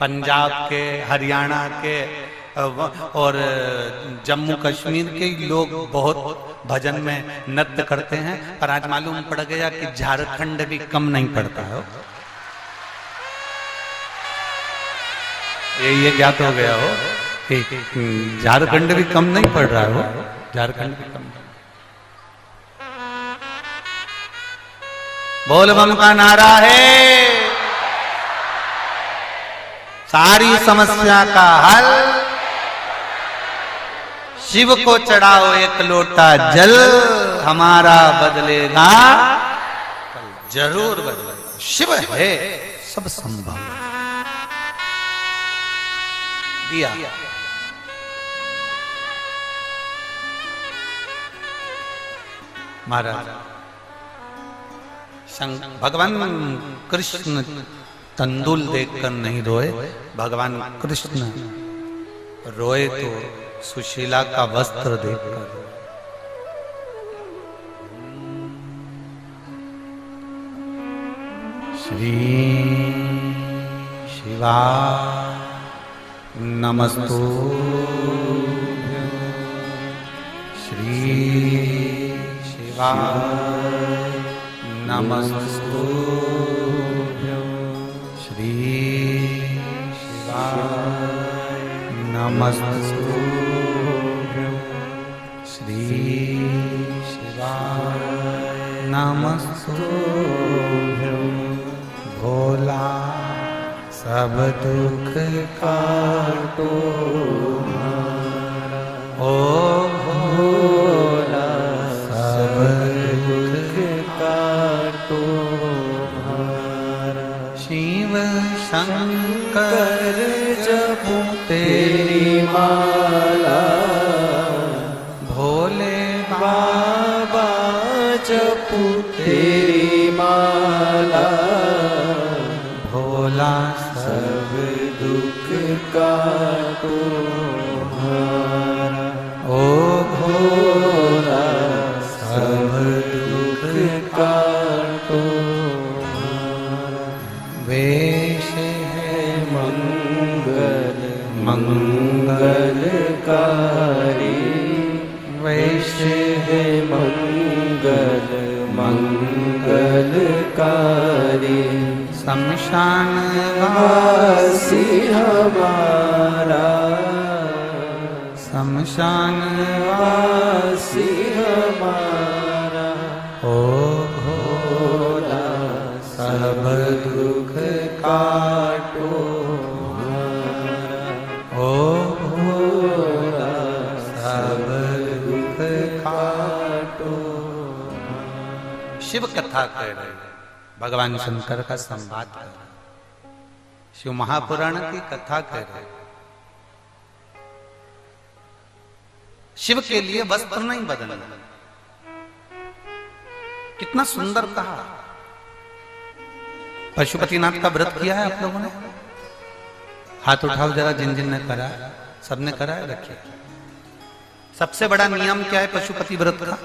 पंजाब के, हरियाणा के और जम्मू कश्मीर के लोग बहुत भजन में नृत्य करते हैं। पर आज मालूम पड़ गया कि झारखंड भी कम नहीं पड़ता है। ये ज्ञात हो गया हो कि झारखंड भी कम नहीं पड़ रहा हो। झारखंड भी कम। बोल बम का नारा है, सारी समस्या का हल। शिव को चढ़ाओ एक लोटा जल, हमारा बदलेगा जरूर बदलेगा। शिव है सब संभव। दिया महाराज भगवान कृष्ण तंदुल देखकर नहीं रोए, भगवान कृष्ण रोए तो सुशीला का वस्त्र देखकर। श्री शिवा नमस्तु, श्री शिवा नमस्तु, श्री शिवा नमस्तु, श्री शिवा नमस्तु। भोला सब दुख काटो, ओ भोला सब दुख काटो। शिव शंकर जपो तेरी माला, भोले बाबा जपो तेरी माला। भोला सब दुख काटो हमारा, ओ भोला सब दुख काटो हमारा। वेश है मंगल मंगलकारी, वेश है मंगल मंगलकारी। शमशान वासी हमारा, शमशान वासी हमारा। ओ भोला सब दुख काटो हमारा, ओ भोला सब दुख काटो। शिव कथा कह रहे, भगवान शंकर का संवाद कर रहे, शिव महापुराण की कथा कह रहे। शिव के लिए वस्त्र नहीं बदलना। कितना सुंदर कहा। पशुपतिनाथ का व्रत किया है आप लोगों ने? हाथ उठाओ जरा, जिन जिन ने करा, सबने करा है, रखिए। सबसे बड़ा नियम क्या है पशुपति व्रत का?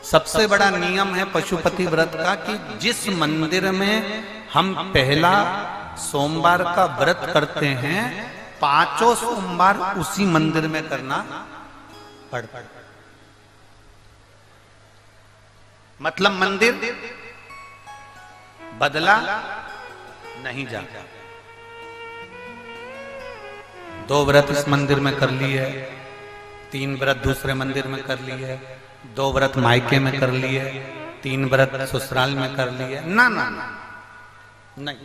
सबसे बड़ा नियम है पशुपति व्रत का कि जिस मंदिर में हम पहला सोमवार का व्रत करते हैं, 5 सोमवार उसी मंदिर में करना पड़ता है। मतलब मंदिर बदला नहीं जाता। 2 व्रत इस मंदिर में कर लिए, 3 व्रत दूसरे मंदिर में कर लिए, 2 व्रत मायके में कर लिए, 3 व्रत ससुराल में कर लिए। ना ना ना नहीं,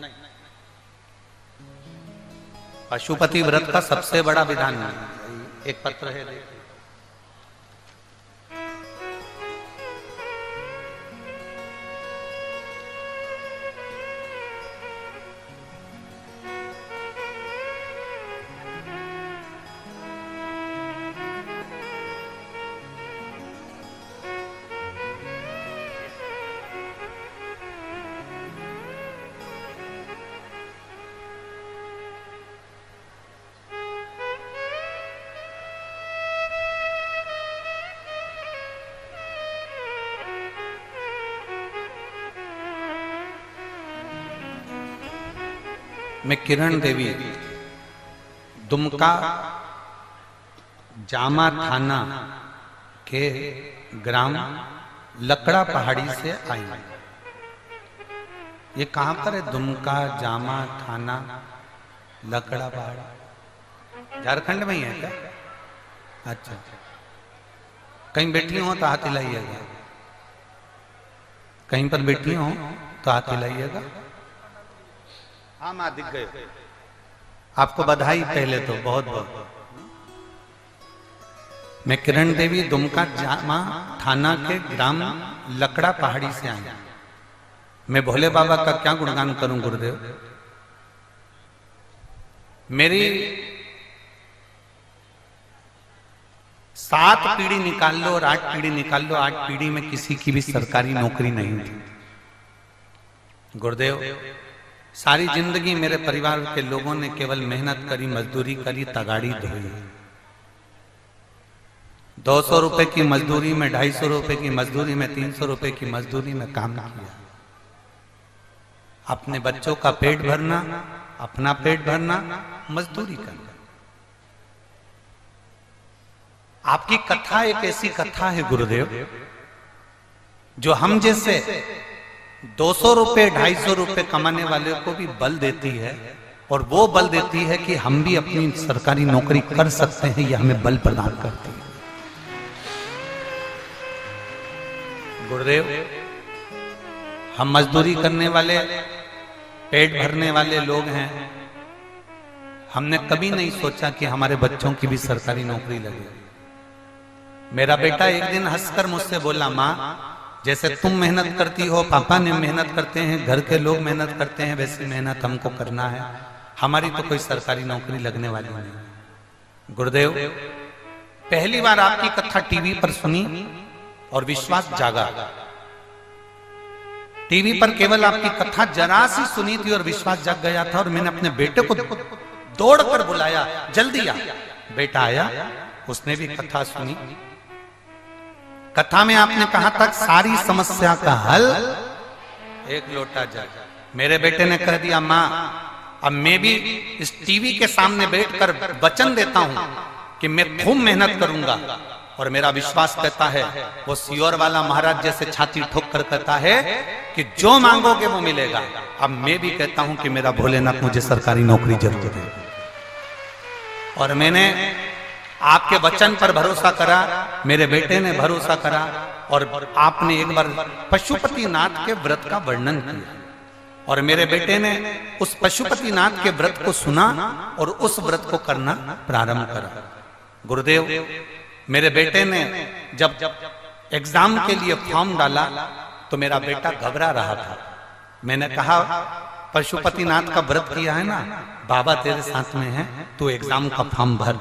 पशुपति व्रत का सबसे बड़ा विधान एक पत्र है। मैं किरण देवी दुमका जामा थाना के ग्राम लकड़ा पहाड़ी से आई। ये कहां पर है? दुमका जामा थाना लकड़ा पहाड़ी झारखंड में ही है क्या? अच्छा, कहीं बैठी हो तो हाथ हिलाइएगा, कहीं पर बैठी हो तो हाथ हिलाइएगा। हाँ माँ दिख गए। आपको बधाई पहले तो बहुत बहुत। मैं किरण देवी दुमका जामा थाना के ग्राम लकड़ा पहाड़ी से आई। मैं भोले बाबा का क्या गुणगान करूं गुरुदेव। मेरी 7 पीढ़ी निकाल लो और 8 पीढ़ी निकाल लो, 8 पीढ़ी में किसी की भी सरकारी नौकरी नहीं थी गुरुदेव। सारी जिंदगी मेरे परिवार के लोगों ने केवल मेहनत करी, मजदूरी करी, तगाड़ी धोई। 200 रुपए की मजदूरी में, 250 रुपए की मजदूरी में, 300 रुपए की मजदूरी में काम किया। अपने बच्चों का पेट भरना, अपना पेट भरना, मजदूरी करना। आपकी कथा एक ऐसी कथा है गुरुदेव जो हम जैसे 200 रुपए 250 रुपए कमाने वाले को भी बल देती है, और वो बल देती है कि हम भी अपनी सरकारी नौकरी कर सकते हैं, यह हमें बल प्रदान करती है गुरुदेव। हम मजदूरी करने वाले, पेट भरने वाले लोग हैं। हमने कभी नहीं सोचा कि हमारे बच्चों की भी सरकारी नौकरी लगे। मेरा बेटा एक दिन हंसकर मुझसे बोला, माँ जैसे तुम मेहनत करती हो, पापा ने मेहनत करते हैं, घर के लोग मेहनत करते हैं, वैसी मेहनत हमको करना है। हमारी तो कोई सरकारी नौकरी लगने वाली नहीं। गुरुदेव पहली बार आपकी कथा टीवी पर सुनी और विश्वास जागा। टीवी पर केवल आपकी कथा जरा सी सुनी थी और विश्वास जाग गया था, और मैंने अपने बेटे को दौड़कर बुलाया, जल्दी आ। बेटा आया, उसने भी कथा सुनी। कथा में आपने कहा था सारी समस्या का हल एक लोटा जल। मेरे बेटे ने कह दिया, माँ अब मैं भी इस टीवी के सामने बैठकर वचन देता हूं कि मैं खूब मेहनत करूंगा। और मेरा विश्वास कहता है, वो सियोर वाला महाराज जैसे छाती ठोक कर कहता है कि जो मांगोगे वो मिलेगा। अब मैं भी कहता हूं कि मेरा भोलेनाथ मुझे सरकारी नौकरी जरूर दे। और मैंने आपके वचन पर भरोसा करा, मेरे बेटे ने भरोसा करा, और आपने एक बार पशुपतिनाथ के व्रत का वर्णन किया, और मेरे बेटे ने उस पशुपतिनाथ के व्रत को सुना और उस व्रत को करना प्रारंभ करा। गुरुदेव मेरे बेटे ने जब एग्जाम के लिए फॉर्म डाला तो मेरा बेटा घबरा रहा था। मैंने कहा, पशुपतिनाथ का व्रत किया है ना, बाबा तेरे साथ में है, तू एग्जाम का फॉर्म भर।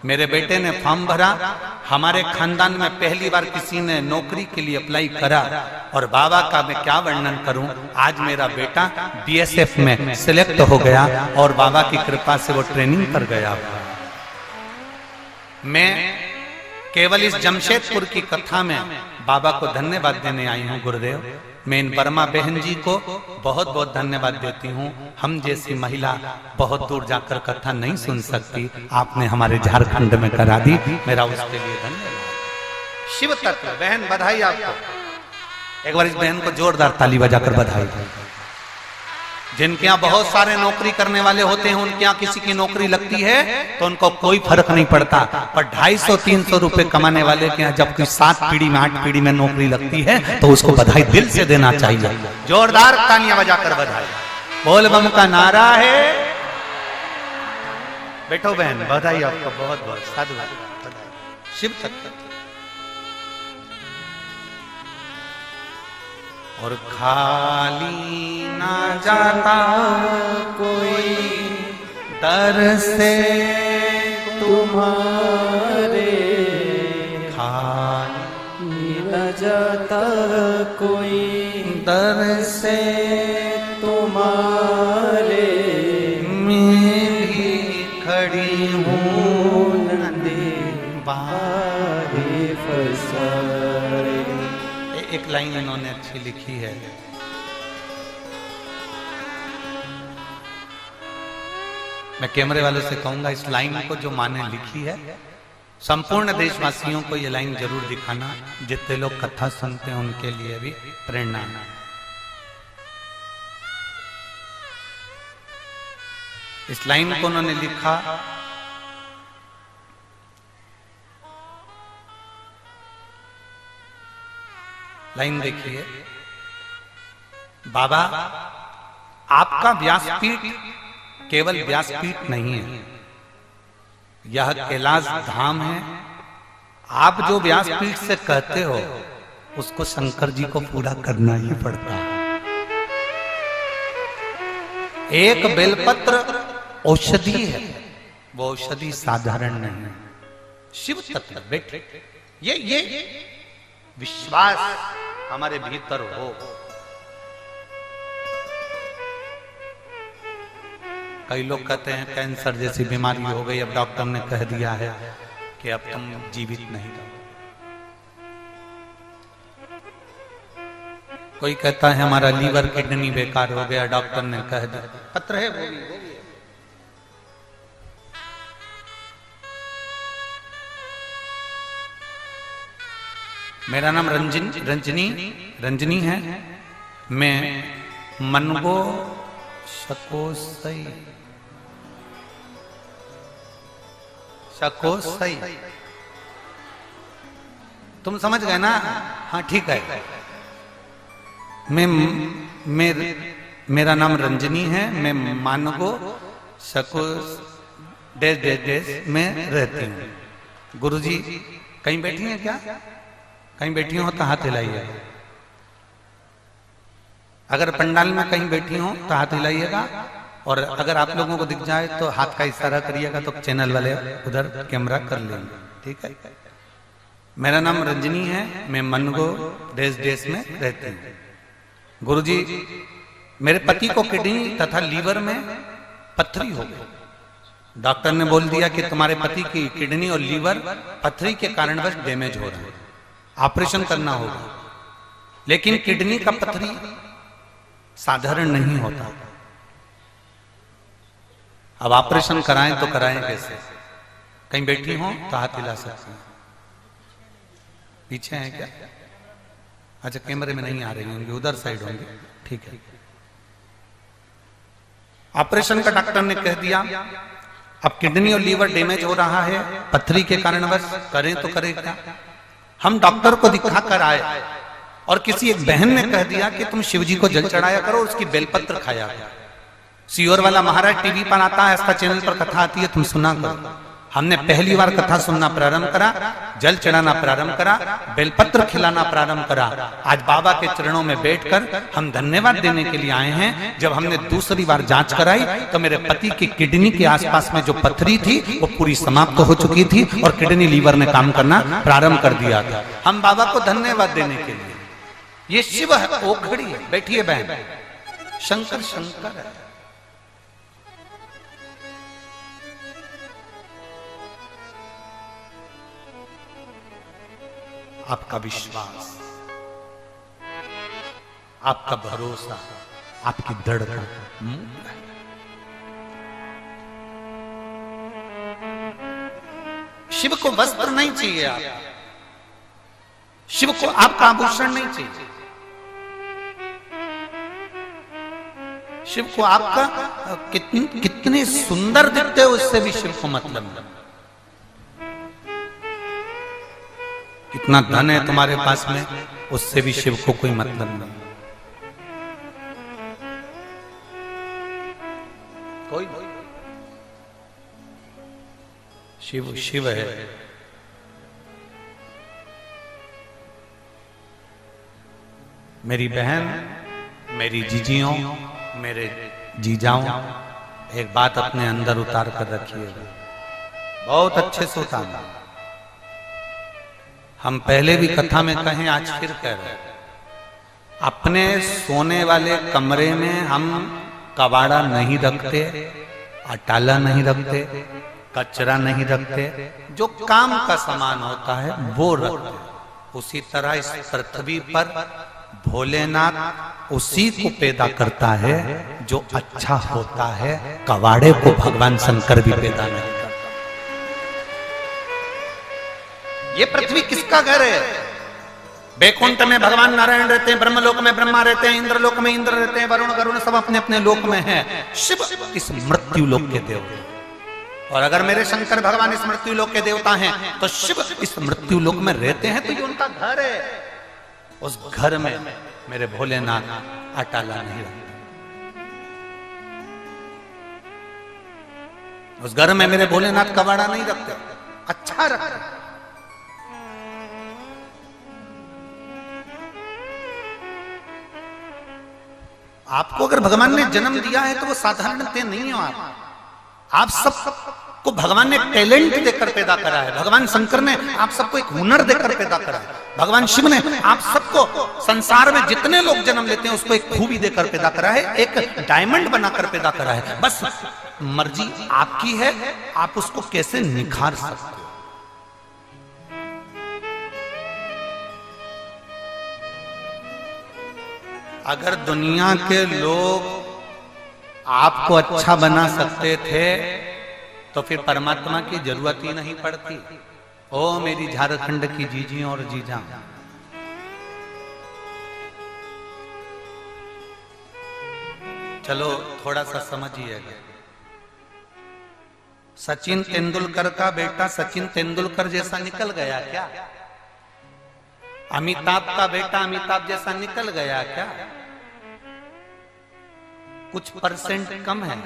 मेरे बेटे ने फॉर्म भरा। हमारे खानदान में पहली बार किसी ने नौकरी के लिए अप्लाई करा, और बाबा का मैं क्या वर्णन करूं। आज मेरा बेटा बीएसएफ में सिलेक्ट हो गया और बाबा की कृपा से वो ट्रेनिंग कर गया। मैं केवल इस जमशेदपुर की कथा में बाबा को धन्यवाद देने आई हूं गुरुदेव। मैं इन वर्मा बहन जी को बहुत बहुत धन्यवाद देती हूं। हम जैसी महिला बहुत दूर जाकर कथा नहीं सुन सकती, आपने हमारे झारखंड में करा दी, मेरा उसके लिए धन्यवाद। शिव तत्व बहन, बधाई आपको। एक बार इस बहन को जोरदार ताली बजाकर बधाई। जिनके यहाँ बहुत सारे नौकरी करने वाले होते हैं, उनके यहाँ किसी की नौकरी लगती है तो उनको कोई फर्क नहीं पड़ता, पर 250-300 रुपए कमाने वाले के यहाँ जब कोई 7 पीढ़ी में 8 पीढ़ी में नौकरी लगती है तो उसको बधाई दिल से देना चाहिए। जोरदार तालियां बजाकर बधाई। बोल बम का नारा है। बैठो बहन, बधाई आपको, बहुत बहुत साधुवाद, बधाई। शिव तत्व और खाली ना जाता कोई दर से तुम्हारे, खाली न जाता कोई दर से तुम्हारे, मैं भी खड़ी हूँ नंदे बारे फसाए। एक लाइन इन्होंने अच्छी लिखी है, मैं कैमरे वालों से कहूंगा इस लाइन को जो माँ ने लिखी है, संपूर्ण देशवासियों को ये लाइन जरूर दिखाना, जितने लोग कथा सुनते हैं उनके लिए भी प्रेरणा है। इस लाइन को उन्होंने लिखा, लाइन देखिए, बाबा आपका व्यासपीठ केवल व्यासपीठ नहीं है, यह कैलाश धाम है। आप जो व्यासपीठ से कहते हो उसको शंकर जी को पूरा करना ही पड़ता है। एक बेलपत्र औषधि है, वो औषधि साधारण नहीं है। शिव तत्व बेटे, ये विश्वास हमारे भीतर हो। कई लोग कहते हैं कैंसर जैसी बीमारी हो गई, अब डॉक्टर ने कह दिया है कि अब तुम जीवित नहीं रहो। कोई कहता है हमारा लीवर किडनी बेकार हो गया, डॉक्टर ने कह दिया, पत्र है वो भी। मेरा नाम रंजनी है, मैं मनगो शकोसई तुम समझ गए ना? हाँ ठीक है। मेरा नाम रंजनी है, मैं मानगो शकोस डेस में रहती हूँ। गुरुजी कहीं बैठी हैं क्या? कहीं बैठी हो तो हाथ हिलाइए। अगर पंडाल में कहीं बैठी हो तो हाथ हिलाइएगा, और अगर आप लोगों को दिख जाए तो हाथ का इशारा करिएगा, तो चैनल वाले उधर कैमरा कर लेंगे, ठीक है? मेरा नाम रंजनी है, मैं मनगो देश में रहती हूँ। गुरुजी मेरे पति को किडनी तथा लीवर में पथरी हो गई। डॉक्टर ने बोल दिया कि तुम्हारे पति की किडनी और लीवर पथरी के कारणवश डैमेज हो रहा है, ऑपरेशन करना होगा। लेकिन किडनी का पथरी साधारण नहीं होता। अब ऑपरेशन कराएं तो कराएं कैसे? कहीं बैठी हो तो हाथ हिला सकते हैं। पीछे है क्या? अच्छा कैमरे में नहीं आ रही होंगी, उधर साइड होंगे, ठीक है। ऑपरेशन का डॉक्टर ने कह दिया अब किडनी और लीवर डैमेज हो रहा है पथरी के कारणवश, करें तो करें क्या? हम डॉक्टर को दिखा कर आए और किसी एक बहन ने कह दिया कि तुम शिवजी को जल चढ़ाया करो, उसकी बेलपत्र खाया करो। सीहोर वाला महाराज टीवी पर आता है, आस्था चैनल पर कथा आती है, तुम सुना करो। हमने पहली बार कथा सुनना प्रारंभ करा, जल चढ़ाना प्रारंभ करा, बेलपत्र खिलाना प्रारंभ करा। आज बाबा के चरणों में बैठकर हम धन्यवाद देने के लिए आए हैं। जब हमने दूसरी बार जांच कराई तो मेरे पति की किडनी के आसपास में जो पथरी थी वो पूरी समाप्त हो चुकी थी और किडनी लीवर ने काम करना प्रारंभ कर दिया था। हम बाबा को धन्यवाद देने के लिए, ये शिव है, ओखड़ी है। बैठिए बहन, शंकर शंकर है। आपका विश्वास, आपका भरोसा, आपकी धड़कन। शिव को वस्त्र नहीं चाहिए, आप शिव को आपका आभूषण नहीं चाहिए, शिव को आपका कितने सुंदर दिखते हो उससे भी शिव को मतलब नहीं। कितना धन है तुम्हारे पास में उससे भी शिव को कोई मतलब नहीं। कोई शिव शिव है। मेरी बहन, मेरी जीजियों, मेरे जीजाओं, एक बात अपने अंदर उतार कर रखिएगा, बहुत अच्छे से उतारना। हम पहले भी कथा में कहें, आज फिर कह रहे हैं, अपने सोने वाले कमरे में हम कबाड़ा नहीं रखते, अटाला नहीं रखते, कचरा नहीं रखते, जो काम का सामान होता है वो रखते। उसी तरह इस पृथ्वी पर भोलेनाथ उसी को पैदा करता है जो अच्छा होता है। कबाड़े को भगवान शंकर भी पैदा नहीं करता। ये पृथ्वी किसका घर है? बैकुंठ में भगवान नारायण रहते हैं, ब्रह्मलोक में ब्रह्मा रहते हैं, इंद्रलोक में इंद्र रहते हैं, वरुण गरुण सब अपने अपने लोक में हैं। शिव इस मृत्यु लोक के देवता, और अगर मेरे शंकर भगवान इस मृत्यु लोक के देवता हैं तो शिव इस मृत्यु लोक में रहते हैं, तो ये उनका घर है। उस घर में मेरे भोलेनाथ अटाला नहीं रखते, उस घर में मेरे भोलेनाथ कबाड़ा नहीं रखते, अच्छा रखते। आपको अगर भगवान ने जन्म दिया है तो वो साधारणतः नहीं हो। आप सबको भगवान ने टैलेंट देकर पैदा करा है। भगवान शंकर ने आप सबको एक हुनर देकर पैदा करा है। भगवान शिव ने आप सबको, संसार में जितने लोग जन्म लेते हैं उसको एक खूबी देकर पैदा करा है, एक डायमंड बनाकर पैदा करा है। बस मर्जी आपकी है, आप उसको कैसे निखार सकते हो। अगर दुनिया के लोग आपको अच्छा बना सकते थे तो फिर परमात्मा की जरूरत ही नहीं पड़ती। ओ मेरी झारखंड की जीजियों और जीजा, चलो थोड़ा सा समझिएगा। सचिन तेंदुलकर का बेटा सचिन तेंदुलकर जैसा निकल गया क्या? अमिताभ का बेटा अमिताभ जैसा निकल गया क्या? कुछ परसेंट कम है।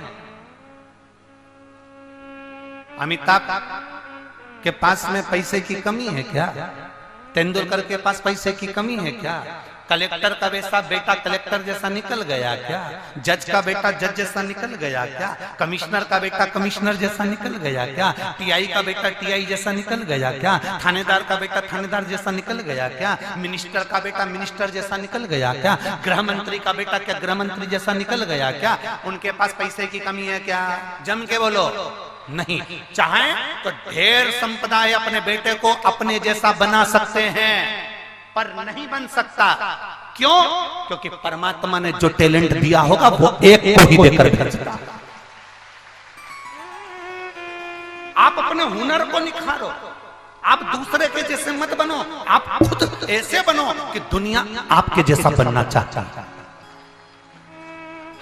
अमिताभ के पास में पैसे की कमी है क्या? तेंदुलकर के पास पैसे की कमी है क्या? कलेक्टर का बेटा कलेक्टर जैसा निकल गया क्या? जज का बेटा जज जैसा निकल गया क्या? कमिश्नर का बेटा कमिश्नर जैसा निकल गया क्या? टीआई का बेटा टीआई जैसा निकल गया क्या? थानेदार का बेटा थानेदार जैसा निकल गया क्या? मिनिस्टर का बेटा मिनिस्टर जैसा निकल गया क्या? गृह मंत्री का बेटा क्या गृह मंत्री जैसा निकल गया क्या? उनके पास पैसे की कमी है क्या? जम के बोलो। नहीं, चाहे तो ढेर संपदा है, अपने बेटे को अपने जैसा बना सकते हैं, पर नहीं बन सकता। क्यों? क्योंकि परमात्मा ने जो टैलेंट दिया होगा वो एक को ही देकर भेजता है। आप अपने हुनर को निखारो, आप दूसरे के जैसे मत बनो, आप खुद ऐसे बनो कि दुनिया आपके जैसा बनना चाहता है।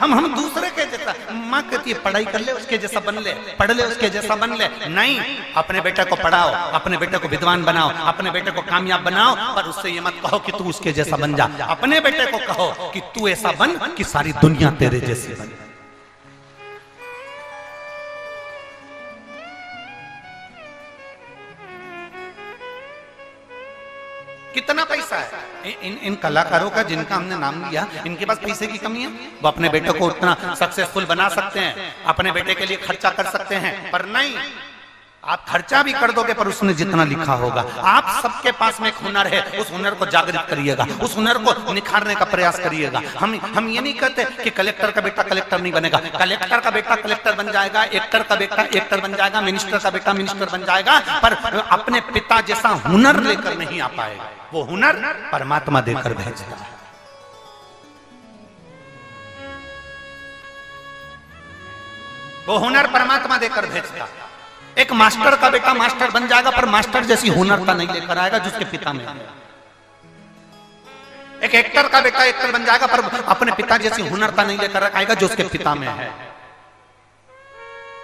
हम दूसरे के जैसा, माँ कहती है पढ़ाई कर ले उसके जैसा बन ले, पढ़ ले उसके जैसा बन ले। नहीं, अपने बेटे को पढ़ाओ, अपने बेटे को विद्वान बनाओ, अपने बेटे को कामयाब बनाओ, पर उससे ये मत कहो कि तू उसके जैसा बन जा। अपने बेटे को कहो कि तू ऐसा बन कि सारी दुनिया तेरे जैसी बन। कितना पैसा है इन कलाकारों का जिनका हमने नाम लिया, इनके पास पैसे की कमी है? वो अपने बेटे को उतना सक्सेसफुल बना सकते हैं, अपने बेटे के लिए खर्चा कर सकते हैं, पर नहीं, आप खर्चा भी कर दोगे पर उसने जितना लिखा होगा। आप सबके पास में एक हुनर है, उस हुनर को जागृत करिएगा, उस हुनर को निखारने का प्रयास करिएगा। हम ये नहीं कहते कि कलेक्टर का बेटा कलेक्टर नहीं बनेगा। कलेक्टर का बेटा कलेक्टर बन जाएगा, एक्टर का बेटा एक्टर बन जाएगा, मिनिस्टर का बेटा मिनिस्टर बन जाएगा, पर अपने पिता जैसा हुनर लेकर नहीं आ पाएगा। वो हुनर परमात्मा देकर भेजता है। वो हुनर परमात्मा देकर भेजता है। एक मास्टर का बेटा मास्टर बन जाएगा, पर मास्टर जैसी हुनरता नहीं लेकर आएगा जिसके पिता में है। एक एक्टर का बेटा एक्टर बन जाएगा, पर अपने पिता जैसी हुनरता नहीं लेकर आएगा जो उसके पिता में है।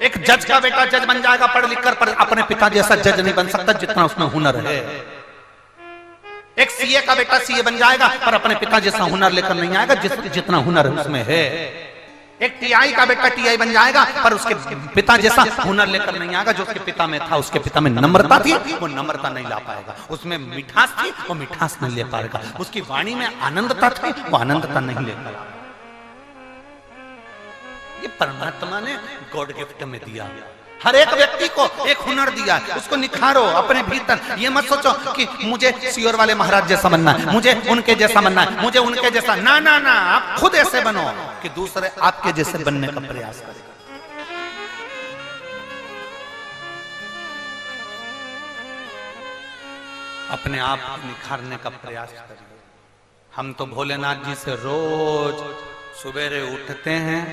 एक जज का बेटा जज बन जाएगा पढ़ लिख कर, पर अपने पिता जैसा जज नहीं बन सकता जितना उसमें हुनर है। एक सीए का बेटा सीए बन जाएगा, पर अपने पिता जैसा हुनर लेकर नहीं आएगा जितना हुनर उसमें है। एक टीआई का बेटा टीआई बन जाएगा, पर उसके पिता जैसा हुनर लेकर नहीं आएगा जो उसके पिता में था। उसके पिता में नम्रता थी, वो नम्रता नहीं ला पाएगा। उसमें मिठास थी, वो मिठास नहीं ले पाएगा। उसकी वाणी में आनंदता थी, वो आनंदता नहीं ले पाएगा। ये परमात्मा ने गॉड गिफ्ट में दिया। हर एक व्यक्ति को एक हुनर दिया, उसको निखारो अपने भीतर। ये मत सोचो कि मुझे सियोर वाले महाराज जैसा बनना है, मुझे उनके जैसा बनना है, मुझे उनके जैसा। ना ना ना, आप खुद ऐसे बनो कि दूसरे आपके जैसे बनने का प्रयास करें। अपने आप को निखारने का प्रयास करिए। हम तो भोलेनाथ जी से रोज सवेरे उठते हैं,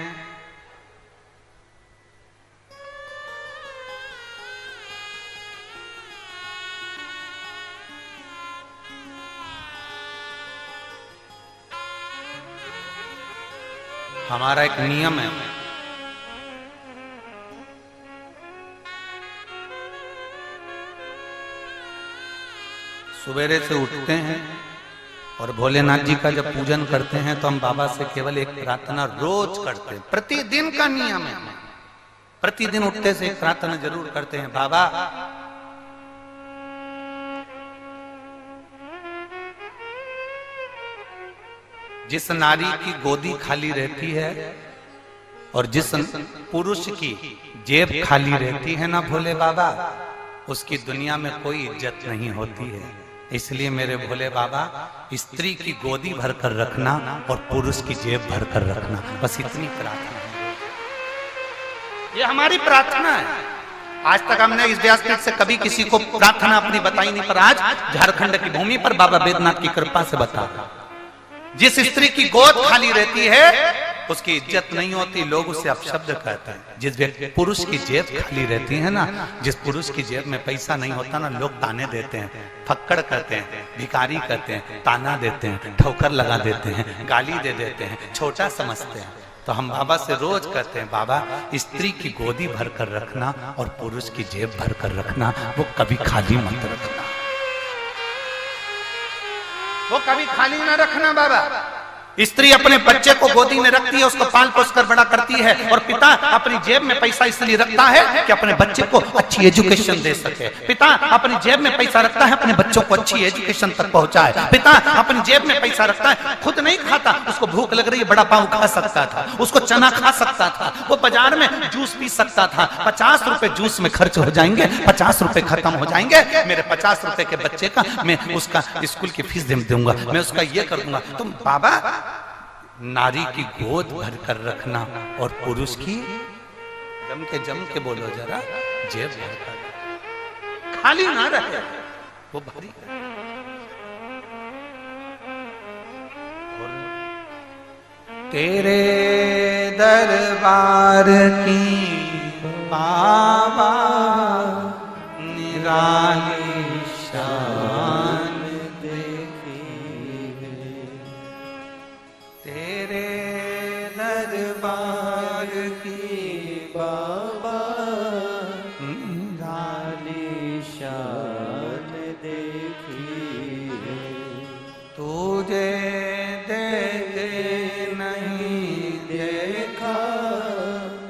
हमारा एक नियम है, सवेरे से उठते हैं और भोलेनाथ जी का जब पूजन करते हैं तो हम बाबा से केवल एक प्रार्थना रोज करते हैं। प्रतिदिन का नियम है, प्रतिदिन उठते से एक प्रार्थना जरूर करते हैं, बाबा जिस नारी की गोदी खाली रहती है और जिस पुरुष की जेब खाली रहती है ना भोले बाबा, उसकी दुनिया में कोई इज्जत नहीं होती है। इसलिए मेरे भोले बाबा स्त्री की गोदी भरकर रखना और पुरुष की जेब भरकर रखना, बस इतनी प्रार्थना है। ये हमारी प्रार्थना है। आज तक हमने इस व्यासपीठ से कभी किसी को प्रार्थना अपनी बताई नहीं, पर आज झारखंड की भूमि पर बाबा बैद्यनाथ की कृपा से बता। जिस स्त्री की गोद खाली रहती है उसकी इज्जत नहीं होती, लोग उसे अपशब्द कहते हैं। जिस व्यक्ति पुरुष की जेब खाली रहती है ना, जिस पुरुष की जेब में पैसा नहीं होता ना, लोग ताने देते हैं, फक्कड़ कहते हैं, भिखारी कहते हैं, ताना देते हैं, ठोकर लगा देते हैं, गाली दे देते हैं, छोटा समझते हैं। तो हम बाबा से रोज कहते हैं, बाबा स्त्री की गोदी भरकर रखना और पुरुष की जेब भरकर रखना, वो कभी खाली मत रखना, वो कभी खाली ना रखना बाबा। स्त्री अपने बच्चे को गोदी में रखती है, उसको पाल पोस कर बड़ा करती है, और पिता अपनी जेब में पैसा इसलिए रखता है कि अपने बच्चे को अच्छी एजुकेशन दे सके। पिता अपनी जेब में पैसा रखता है अपने बच्चों को अच्छी एजुकेशन तक पहुंचाए। पिता अपनी जेब में पैसा रखता है, खुद नहीं खाता, उसको भूख लग रही है बड़ा पाव खा सकता था, उसको चना खा सकता था, वो बाजार में जूस पी सकता था। 50 रुपए जूस में खर्च हो जाएंगे, 50 रुपए खत्म हो जाएंगे, मेरे 50 रुपए के बच्चे का मैं उसका स्कूल की फीस दूंगा, मैं उसका ये कर दूंगा। तुम बाबा नारी की गोद भर कर रखना और पुरुष की जम के बोलो जरा, जेब भर कर, खाली ना रहे, वो भरी। तेरे दरबार की बाबा निराली शान दरबार की बाबा निराली शान देखी है। तुझे देखे नहीं देखा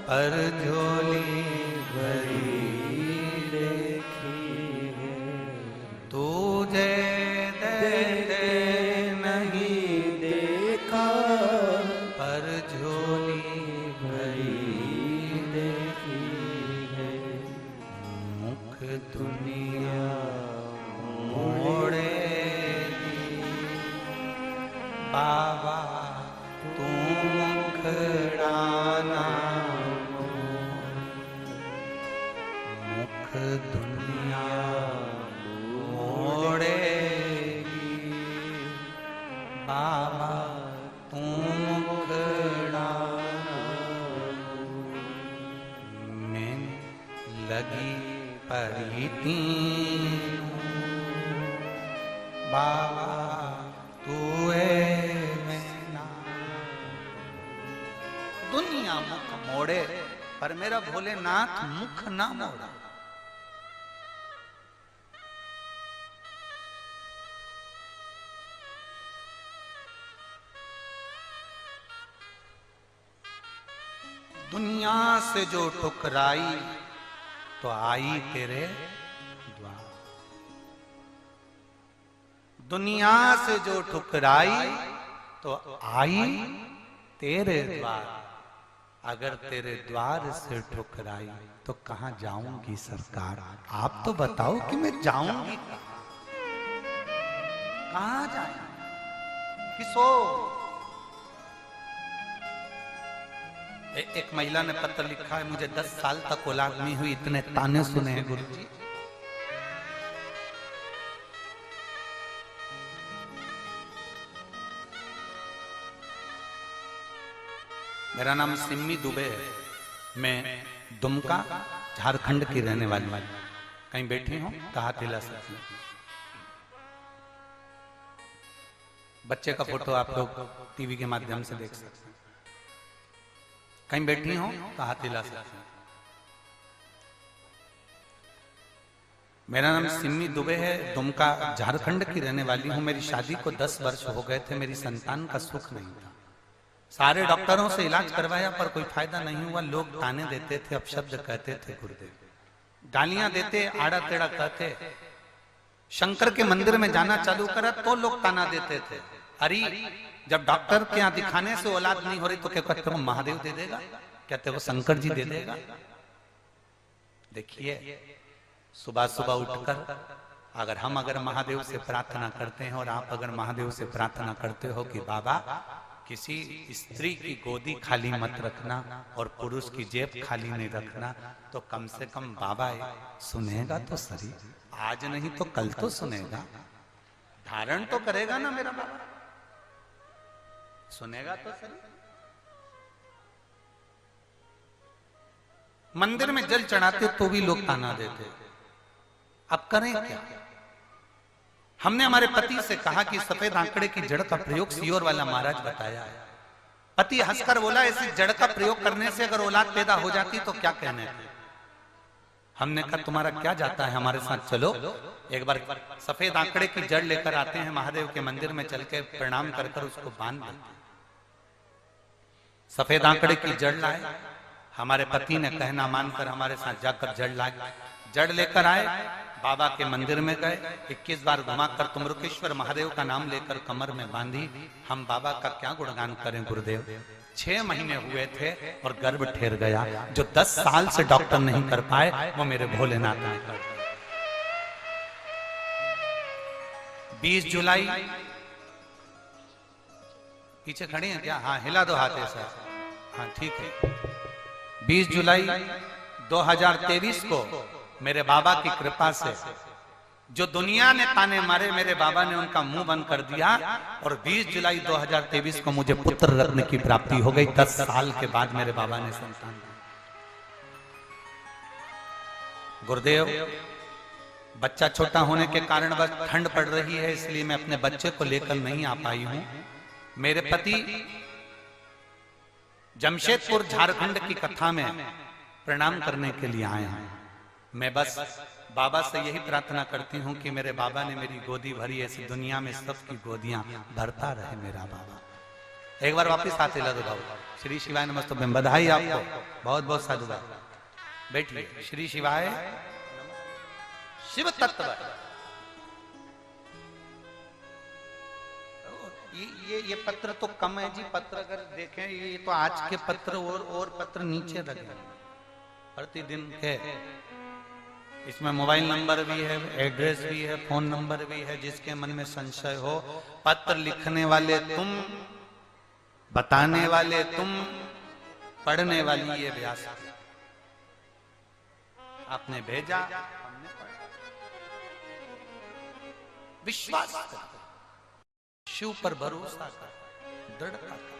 पर झोली भरी देखी है। तुझे देखे नहीं देखा पर झोली भरी देखी है। मुख दुनिया मोड़े बाबा तू मुखड़ाना, मुख दुनिया मोड़े बाबा तू मुखड़ाना। मैं लगी परी तीन बाबा तू दुनिया मुख मोड़े पर मेरा भोलेनाथ मुख ना मोड़ा। दुनिया से जो ठुकराई तो आई तेरे द्वार। दुनिया से जो ठुकराई तो आई तेरे द्वार। अगर तेरे द्वार से ठुकराई तो कहां जाऊंगी सरकार? आप तो बताओ कि मैं जाऊंगी कहां जाए? किसो? एक महिला ने पत्र लिखा है, मुझे 10 साल तक औलाद नहीं हुई, इतने ताने सुने हैं गुरुजी। मेरा नाम सिम्मी दुबे है, मैं दुमका झारखंड की रहने वाली। कहीं बैठी हूं तो हाथ हिला सकती हूं। बच्चे का फोटो आप लोग टीवी के माध्यम से देख सकते हैं। कहीं बैठी हूं तो हाथ हिला सकते हैं। मेरा नाम सिम्मी दुबे है, दुमका झारखंड की रहने वाली हूं। मेरी शादी को 10 वर्ष हो गए थे, मेरी संतान का सुख नहीं था। सारे डॉक्टरों से इलाज करवाया पर कोई फायदा नहीं हुआ। लोग ताने देते थे, अपशब्द कहते थे, गुरुदेव गालियां देते, आड़ा टेढ़ा कहते। शंकर के मंदिर में जाना चालू करा तो लोग ताना देते थे। अरे जब डॉक्टर के यहाँ दिखाने से औलाद नहीं हो रही तो क्या कहते हो महादेव दे देगा? कहते हो शंकर जी दे देगा? देखिए, सुबह सुबह उठकर अगर महादेव से प्रार्थना करते हैं और आप अगर महादेव से प्रार्थना करते हो कि बाबा किसी स्त्री की गोदी खाली मत रखना और पुरुष की जेब खाली नहीं रखना, तो कम से कम बाबा सुनेगा तो सही। आज नहीं तो कल तो सुनेगा, धारण तो करेगा ना मेरा बाबा, सुनेगा तो सही। मंदिर में जल चढ़ाते तो भी लोग ताना देते। अब करें क्या? हमने हमारे पति से कहा कि सफेद आंकड़े की जड़ का प्रयोग सियोर वाला महाराज बताया है। पति हंसकर बोला, ऐसी जड़ का प्रयोग करने से अगर औलाद पैदा हो जाती तो क्या कहने थे? हमने कहा तुम्हारा क्या जाता है, हमारे साथ चलो, एक बार सफेद आंकड़े की जड़ लेकर आते हैं, महादेव के मंदिर में चल के प्रणाम कर कर उसको बांध देते। सफेद आंकड़े की जड़ लाए, हमारे पति ने कहना मानकर हमारे साथ जाकर जड़ लाए। जड़ लेकर आए, बाबा के मंदिर में गए, 21 बार घुमाकर तुमरुकेश्वर महादेव का नाम लेकर कमर में बांधी। हम बाबा का क्या गुणगान करें गुरुदेव। 6 महीने हुए थे और गर्भ ठहर गया। जो 10 साल से डॉक्टर नहीं कर पाए वो मेरे भोलेनाथ ने कर दिया। 20 जुलाई, पीछे खड़े हैं क्या? हाँ हिला दो हाथ ऐसा। हाँ ठीक है। 20 जुलाई 2023 को मेरे बाबा की कृपा से जो दुनिया ने ताने मारे, मेरे बाबा ने उनका मुंह बंद कर दिया और 20 जुलाई 2023 को मुझे पुत्र रत्न की प्राप्ति हो गई। 10 साल के बाद मेरे बाबा ने संतान दी। गुरुदेव, बच्चा छोटा होने के कारण बस ठंड पड़ रही है, इसलिए मैं अपने बच्चे को लेकर नहीं आ पाई हूं। मेरे पति जमशेदपुर झारखंड की कथा में प्रणाम करने के लिए आए हैं। मैं बस बाबा से यही प्रार्थना करती हूँ कि मेरे बाबा ने मेरी गोदी भरी, ऐसी दुनिया में सबकी गोदियां भरता रहे मेरा बाबा। एक बार वापिस हाथ हिला दो बाबा। श्री शिवाय नमस्तुभ्यं। बधाई आपको, बहुत बहुत साधुवाद। बैठिए। श्री शिवाय। शिव तत्व। ये पत्र तो कम है जी। पत्र अगर देखें ये तो आज के पत्र और पत्र नीचे रखे प्रतिदिन के। इसमें मोबाइल नंबर भी है, एड्रेस भी है, फोन नंबर भी है। जिसके मन में संशय हो, पत्र लिखने वाले तुम, बताने वाले तुम, पढ़ने वाली ये व्यास। आपने भेजा, हमने पढ़ा। विश्वास कर, शिव पर भरोसा कर, दृढ़ता कर।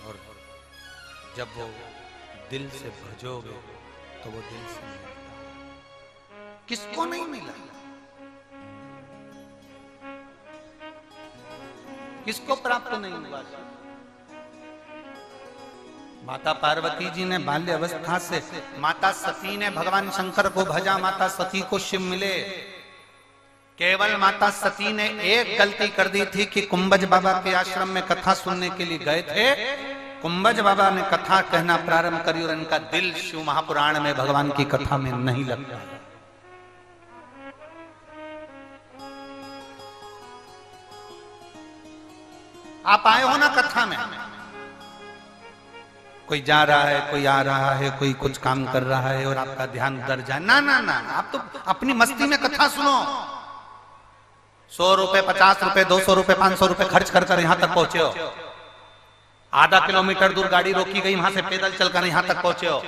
और जब वो दिल से भजोगे तो वो दिल से मिलेगा। किसको नहीं मिला? किसको प्राप्त नहीं हुआ? माता पार्वती जी ने बाल्य अवस्था से, माता सती ने भगवान शंकर को भजा, माता सती को शिव मिले। केवल माता सती ने एक गलती कर दी थी कि कुंभज बाबा के आश्रम में कथा सुनने के लिए गए थे। कुंभज बाबा ने कथा कहना प्रारंभ करी और इनका दिल शिव महापुराण में भगवान की कथा में नहीं लगता। आप आए हो ना कथा में, कोई जा रहा है, कोई आ रहा है, कोई कुछ काम कर रहा है और आपका ध्यान उधर जाए, ना ना ना, आप तो अपनी मस्ती में कथा सुनो। 100 रुपए, 50 रुपए, 200 रुपए, 500 रुपए खर्च कर कर यहां तक पहुंचे हो। आधा किलोमीटर दूर गाड़ी रोकी गई, वहां से पैदल चलकर यहां तक पहुंचे हो।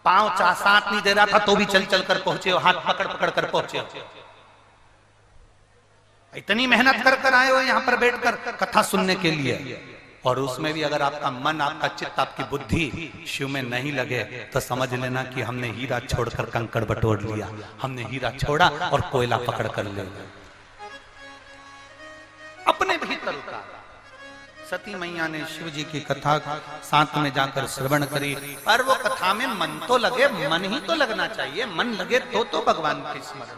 पांव साथ नहीं दे रहा था तो भी चल चल कर पहुंचे हो, हाथ पकड़ पकड़ कर पहुंचे हो। इतनी मेहनत कर कर आए हो यहां पर बैठकर कथा सुनने के लिए, और उसमें भी अगर आपका मन, आपका चित्त, आपकी बुद्धि शिव में नहीं लगे तो समझ लेना कि हमने हीरा छोड़कर कंकड़ बटोर लिया, हमने हीरा छोड़ा और कोयला पकड़ कर ले लिया। अपने भीतर उतारा। सती मैया ने शिव जी की कथा साथ में जाकर श्रवण करी, पर वो कथा में मन तो लगे, मन ही तो लगना चाहिए, मन लगे तो भगवान की स्मरण।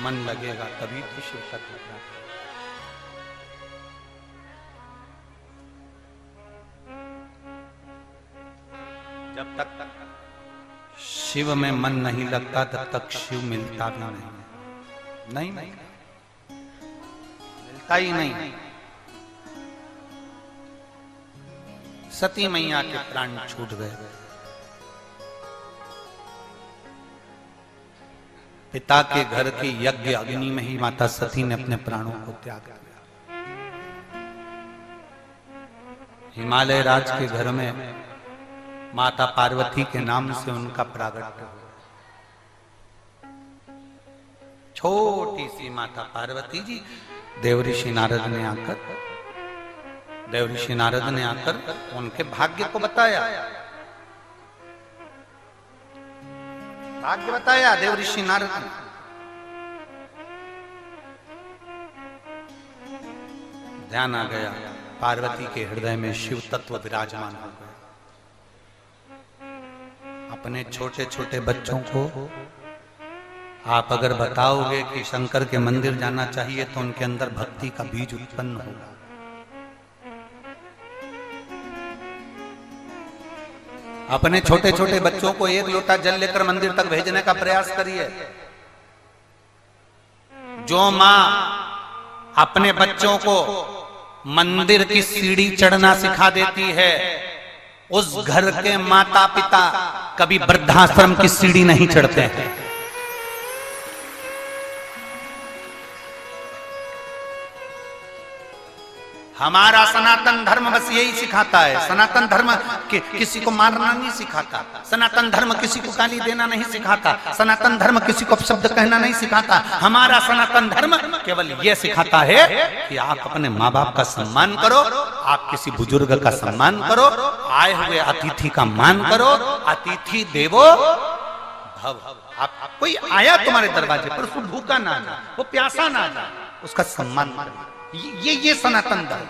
मन लगेगा तभी तो शिव का लगेगा। जब तक शिव में मन नहीं लगता तब तक शिव मिलता भी नहीं, नहीं मिलता ही नहीं। सती मैया के प्राण छूट गए। पिता के घर के यज्ञ अग्नि में ही माता सती ने अपने प्राणों को त्याग दिया। हिमालय राज के घर में माता पार्वती के नाम से उनका प्रागट्य हुआ। छोटी सी माता पार्वती जी, देवऋषि नारद ने आकर उनके भाग्य को बताया, भाग्य बताया देवऋषि नारद ने। ध्यान आ गया, पार्वती के हृदय में शिव तत्व विराजमान हो गए। अपने छोटे छोटे बच्चों को आप अगर बताओगे कि शंकर के मंदिर जाना चाहिए तो उनके अंदर भक्ति का बीज उत्पन्न होगा। अपने छोटे छोटे बच्चों को 1 लोटा जल लेकर मंदिर तक भेजने का प्रयास करिए। जो मां अपने बच्चों को मंदिर की सीढ़ी चढ़ना सिखा देती है, उस घर के माता पिता कभी वृद्धाश्रम की सीढ़ी नहीं चढ़ते हैं। हमारा सनातन धर्म बस यही सिखाता है। सनातन धर्म किसी को मारना नहीं सिखाता, सनातन धर्म किसी को गाली देना नहीं सिखाता, सनातन धर्म किसी को अपशब्द कहना नहीं सिखाता। हमारा सनातन धर्म केवल यह सिखाता है कि आप अपने माँ बाप का सम्मान करो, आप किसी बुजुर्ग का सम्मान करो, आए हुए अतिथि का मान करो। अतिथि देवो भव। आप कोई आया तुम्हारे दरवाजे पर, उसको भूखा ना जाए, वो प्यासा ना जाए, उसका सम्मान करो। ये सनातन धर्म।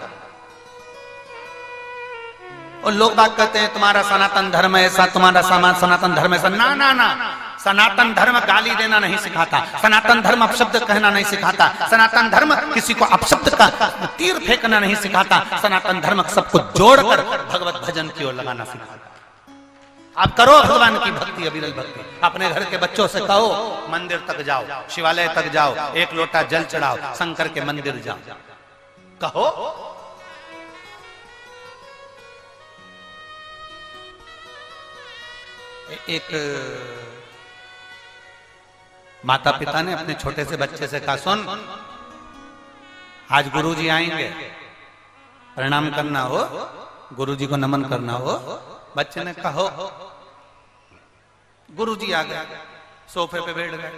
और लोग बात कहते हैं तुम्हारा सनातन धर्म ऐसा, तुम्हारा सनातन धर्म ऐसा। ना ना ना, सनातन धर्म गाली देना नहीं सिखाता, सनातन धर्म अपशब्द कहना नहीं सिखाता, सनातन धर्म किसी को अपशब्द का तीर फेंकना नहीं सिखाता। सनातन धर्म सबको जोड़कर भगवत भजन की ओर लगाना सिखाता। आप करो भगवान की भक्ति, अविरल भक्ति। अपने घर के बच्चों से कहो मंदिर तक जाओ, शिवालय तक जाओ, 1 लोटा जल चढ़ाओ, शंकर के मंदिर जाओ, कहो। एक माता पिता ने अपने छोटे से बच्चे से कहा, सुन आज गुरुजी आएंगे, प्रणाम करना हो, गुरुजी को नमन करना हो। बच्चे ने कहा हो। गुरुजी आ गए, सोफे पे बैठ गए।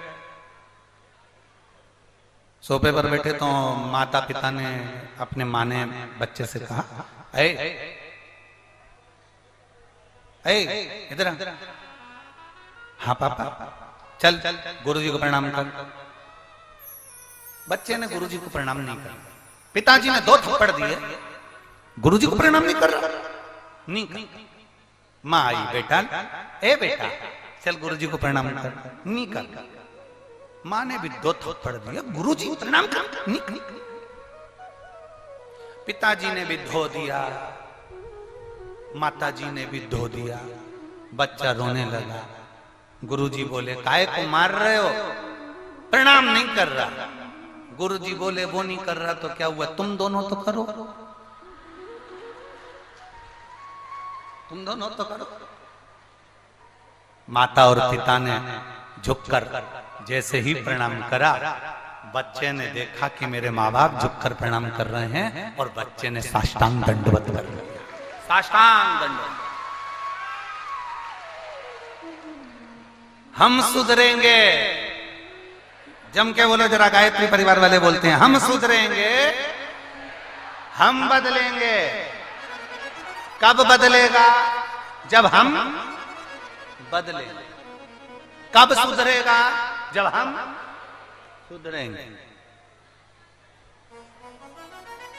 सोफे पर बैठे तो माता पिता ने अपने माँ ने बच्चे से कहा, ए इधर आ। हाँ पापा, चल गुरुजी को प्रणाम कर। बच्चे ने गुरुजी को प्रणाम नहीं कर, पिताजी ने 2 थप्पड़ दिए, गुरुजी को प्रणाम नहीं कर रहा, नहीं कर। माँ आई, बेटा ए बेटा चल गुरुजी को प्रणाम कर, नहीं कर। माँ ने भी 2 थप्पड़ दिए, गुरुजी को प्रणाम कर, नहीं कर। पिताजी ने भी धो दिया, माताजी ने भी धो दिया, बच्चा रोने लगा। गुरुजी बोले, काहे को मार रहे हो, प्रणाम नहीं कर रहा। गुरुजी बोले, वो नहीं कर रहा तो क्या हुआ, तुम दोनों तो करो, तुम दोनों तो करो। माता और पिता ने झुककर जैसे ही प्रणाम करा, बच्चे ने देखा कि मेरे माँ बाप झुककर प्रणाम कर रहे हैं और बच्चे ने साष्टांग दंडवत कर लिया, साष्टांग दंडवत। हम सुधरेंगे, जम के बोलो जरा, गायत्री परिवार वाले बोलते हैं, हम सुधरेंगे, हम बदलेंगे। कब बदलेगा, जब हम बदलेंगे। कब सुधरेगा, जब हम सुधरेंगे।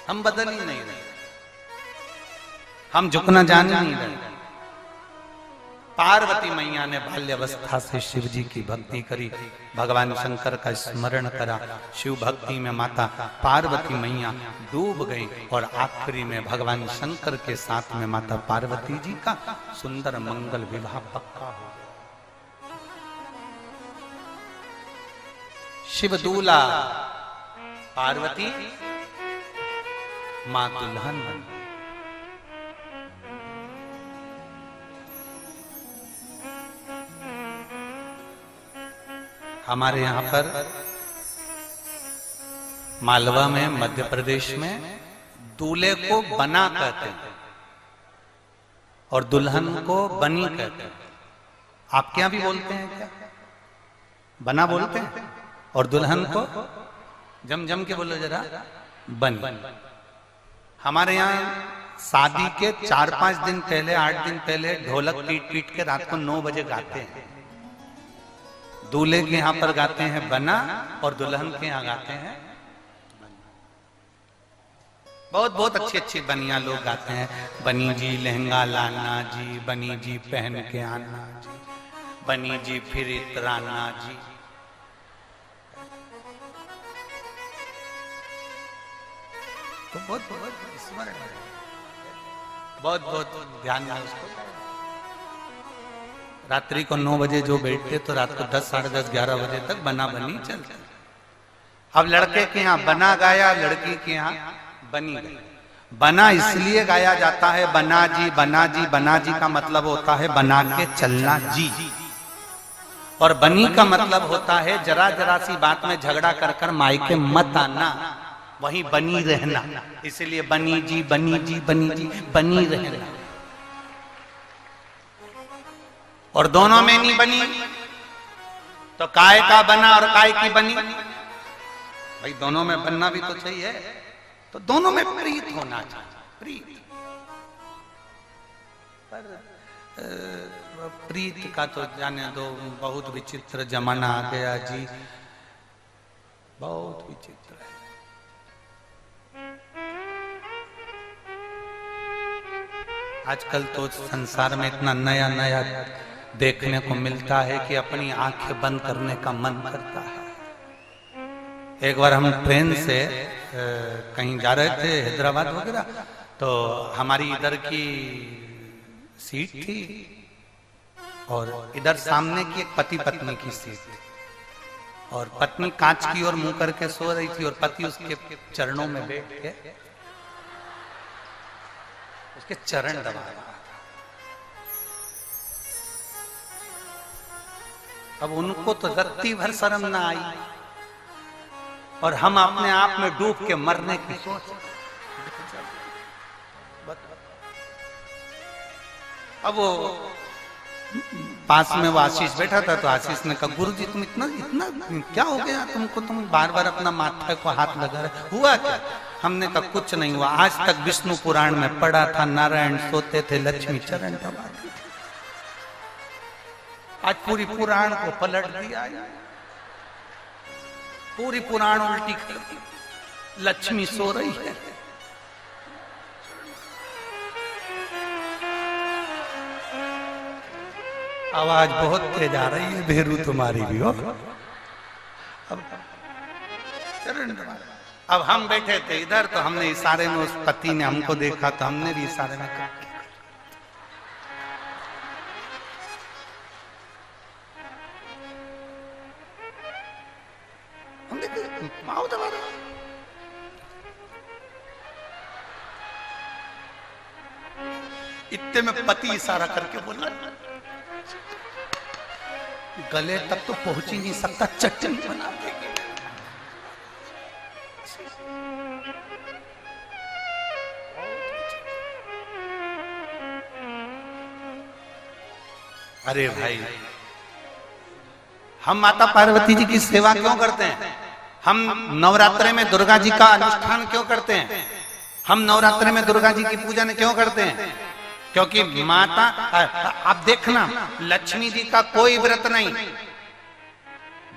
हम बदल ही नहीं रहे, हम झुकना जान नहीं रहे। पार्वती मैया ने बाल्यावस्था से शिव जी की भक्ति करी, भगवान शंकर का स्मरण करा। शिव भक्ति में माता पार्वती मैया डूब गई और आखिरी में भगवान शंकर के साथ में माता पार्वती जी का सुंदर मंगल विवाह पक्का हो गया। शिव दूल्हा, पार्वती मां दुल्हन बनी। हमारे यहां पर मालवा में, मध्य प्रदेश में दूल्हे को बना कहते हैं और दुल्हन को बनी कहते हैं। आपके यहां भी बोलते हैं क्या, बना बोलते हैं और दुल्हन को जम जम के बोलो जरा, बनी। हमारे यहाँ शादी के 4-5 दिन पहले, 8 दिन पहले ढोलक पीट पीट के रात को 9 बजे गाते हैं। दूल्हे के यहां पर गाते हैं बना और दुल्हन के यहां गाते हैं बहुत बहुत अच्छी अच्छी बनिया लोग गाते हैं। बनी जी लहंगा लाना जी, बनी जी पहन के आना जी, बनी जी फिर इतराना जी। तो बहुत बहुत स्मरण है, बहुत बहुत ध्यान है उसको। रात्रि को 9 बजे जो बैठते तो रात को 10, साढ़े 10, 11 बजे तक बना बनी चलते। अब लड़के के यहाँ बना गाया, लड़की के यहाँ बनी गई। बना इसलिए गाया जाता है, बना जी बना जी, बना जी का मतलब होता है बना के चलना जी, और बनी का मतलब होता है जरा जरा सी बात में झगड़ा कर कर मायके मत आना, वहीं बनी रहना। इसलिए बनी जी बनी जी बनी जी, बनी रहना। और दोनों में नहीं बनी तो काय का बना और काय की बनी। भाई दोनों में बनना भी तो चाहिए, तो दोनों में प्रीत होना चाहिए, प्रीत। पर प्रीत का तो जाने दो, बहुत विचित्र जमाना आ गया जी, बहुत विचित्र है। आजकल तो संसार में इतना नया नया देखने को मिलता है कि अपनी आंखें बंद करने का मन करता है। एक बार हम ट्रेन से कहीं जा रहे थे, हैदराबाद वगैरह, तो हमारी इधर की सीट थी और इधर सामने की एक पति पत्नी की सीट थी, और पत्नी कांच की ओर मुंह करके सो रही थी और पति उसके चरणों में बैठ के उसके चरण दबा रहा था। अब उनको तो रत्ती भर शर्म ना आई, और हम अपने आप में डूब के मरने की सोच। अब वो पास में वो आशीष बैठा था, तो आशीष ने कहा, गुरुजी तुम इतना इतना क्या हो गया तुमको, तुम बार बार अपना माथा को हाथ लगा रहे, हुआ क्या? हमने कहा कुछ नहीं हुआ, आज तक विष्णु पुराण में पढ़ा था, नारायण सोते थे, लक्ष्मी चरण दबाती, आज पूरी पुराण को पलट दिया, पूरी पुराण उल्टी कर दी, लक्ष्मी सो रही है। आवाज बहुत तेज आ रही है भेरू तुम्हारी भी हो। अब हम बैठे थे इधर, तो हमने इशारे में, उस पति ने हमको देखा तो हमने भी इशारे में कहा, माओ दबा दो। इतने में पति इशारा करके बोला, गले तक तो पहुंच ही नहीं सकता, चटनी बना देगी। अरे भाई, हम माता पार्वती जी की सेवा क्यों करते हैं? हम नवरात्रे में दुर्गा जी का अनुष्ठान क्यों करते हैं? हम नवरात्रे में दुर्गा जी की पूजन क्यों करते हैं? क्योंकि माता, आप देखना, लक्ष्मी जी का कोई व्रत नहीं,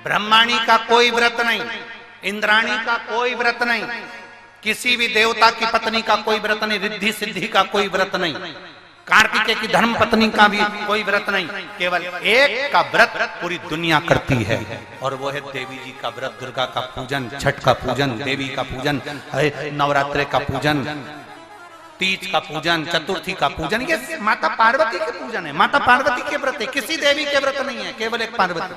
ब्रह्माणी का कोई व्रत नहीं, इंद्राणी का कोई व्रत नहीं, किसी भी देवता की पत्नी का कोई व्रत नहीं, रिद्धि सिद्धि का कोई व्रत नहीं, कार्तिकेय की धर्म पत्नी का भी कोई व्रत नहीं, केवल एक का व्रत पूरी दुनिया करती है, और वो है देवी जी का व्रत, दुर्गा का पूजन, छठ का पूजन, देवी का पूजन, नवरात्रे का पूजन, तीज का पूजन, चतुर्थी का पूजन, ये माता पार्वती के पूजन है, माता पार्वती के व्रत है, किसी देवी के व्रत नहीं है, केवल एक पार्वती।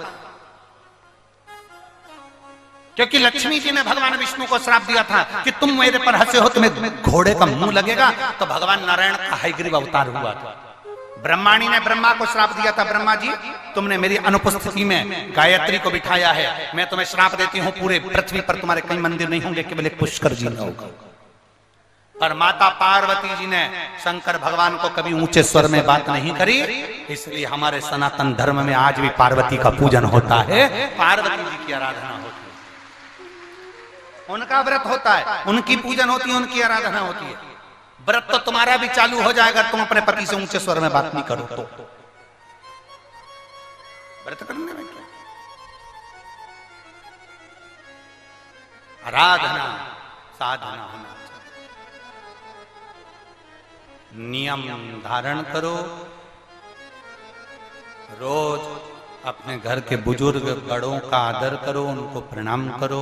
क्योंकि लक्ष्मी जी ने भगवान विष्णु को श्राप दिया था कि तुम मेरे पर हंसे हो तुम्हें घोड़े का मुंह लगेगा, तो भगवान नारायण का हयग्रीव अवतार हुआ था। ब्रह्माणी ने ब्रह्मा को श्राप दिया था, ब्रह्मा जी तुमने मेरी अनुपस्थिति में गायत्री को बिठाया है, मैं तुम्हें श्राप देती हूँ, पूरे पृथ्वी पर तुम्हारे कई मंदिर नहीं होंगे, केवल एक पुष्कर जी न होगा। पर माता पार्वती जी ने शंकर भगवान को कभी ऊंचे स्वर में बात नहीं करी, इसलिए हमारे सनातन धर्म में आज भी पार्वती का पूजन होता है, पार्वती जी की आराधना होती है, उनका व्रत होता है, उनकी पूजन होती है, उनकी आराधना होती है। व्रत तो तुम्हारा भी चालू हो जाएगा, तुम अपने पति से ऊंचे स्वर में बात नहीं करो तो। व्रत करने में क्या, आराधना साधना होना, नियम धारण करो, रोज अपने घर के बुजुर्ग बड़ों का आदर करो, उनको प्रणाम करो,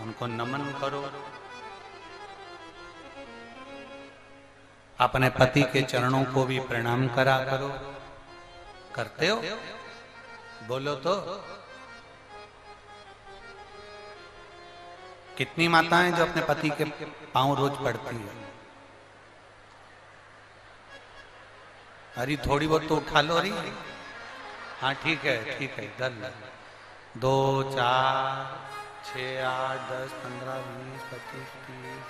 उनको नमन करो, अपने पति के चरणों को भी प्रणाम करा करो। करते हो? बोलो तो। कितनी माताएं जो अपने पति के पांव रोज पड़ती है? अरे थोड़ी बहुत तो उठा लो। अरे हाँ ठीक है ठीक है, इधर 2 4 6 8 10 15 20 25 30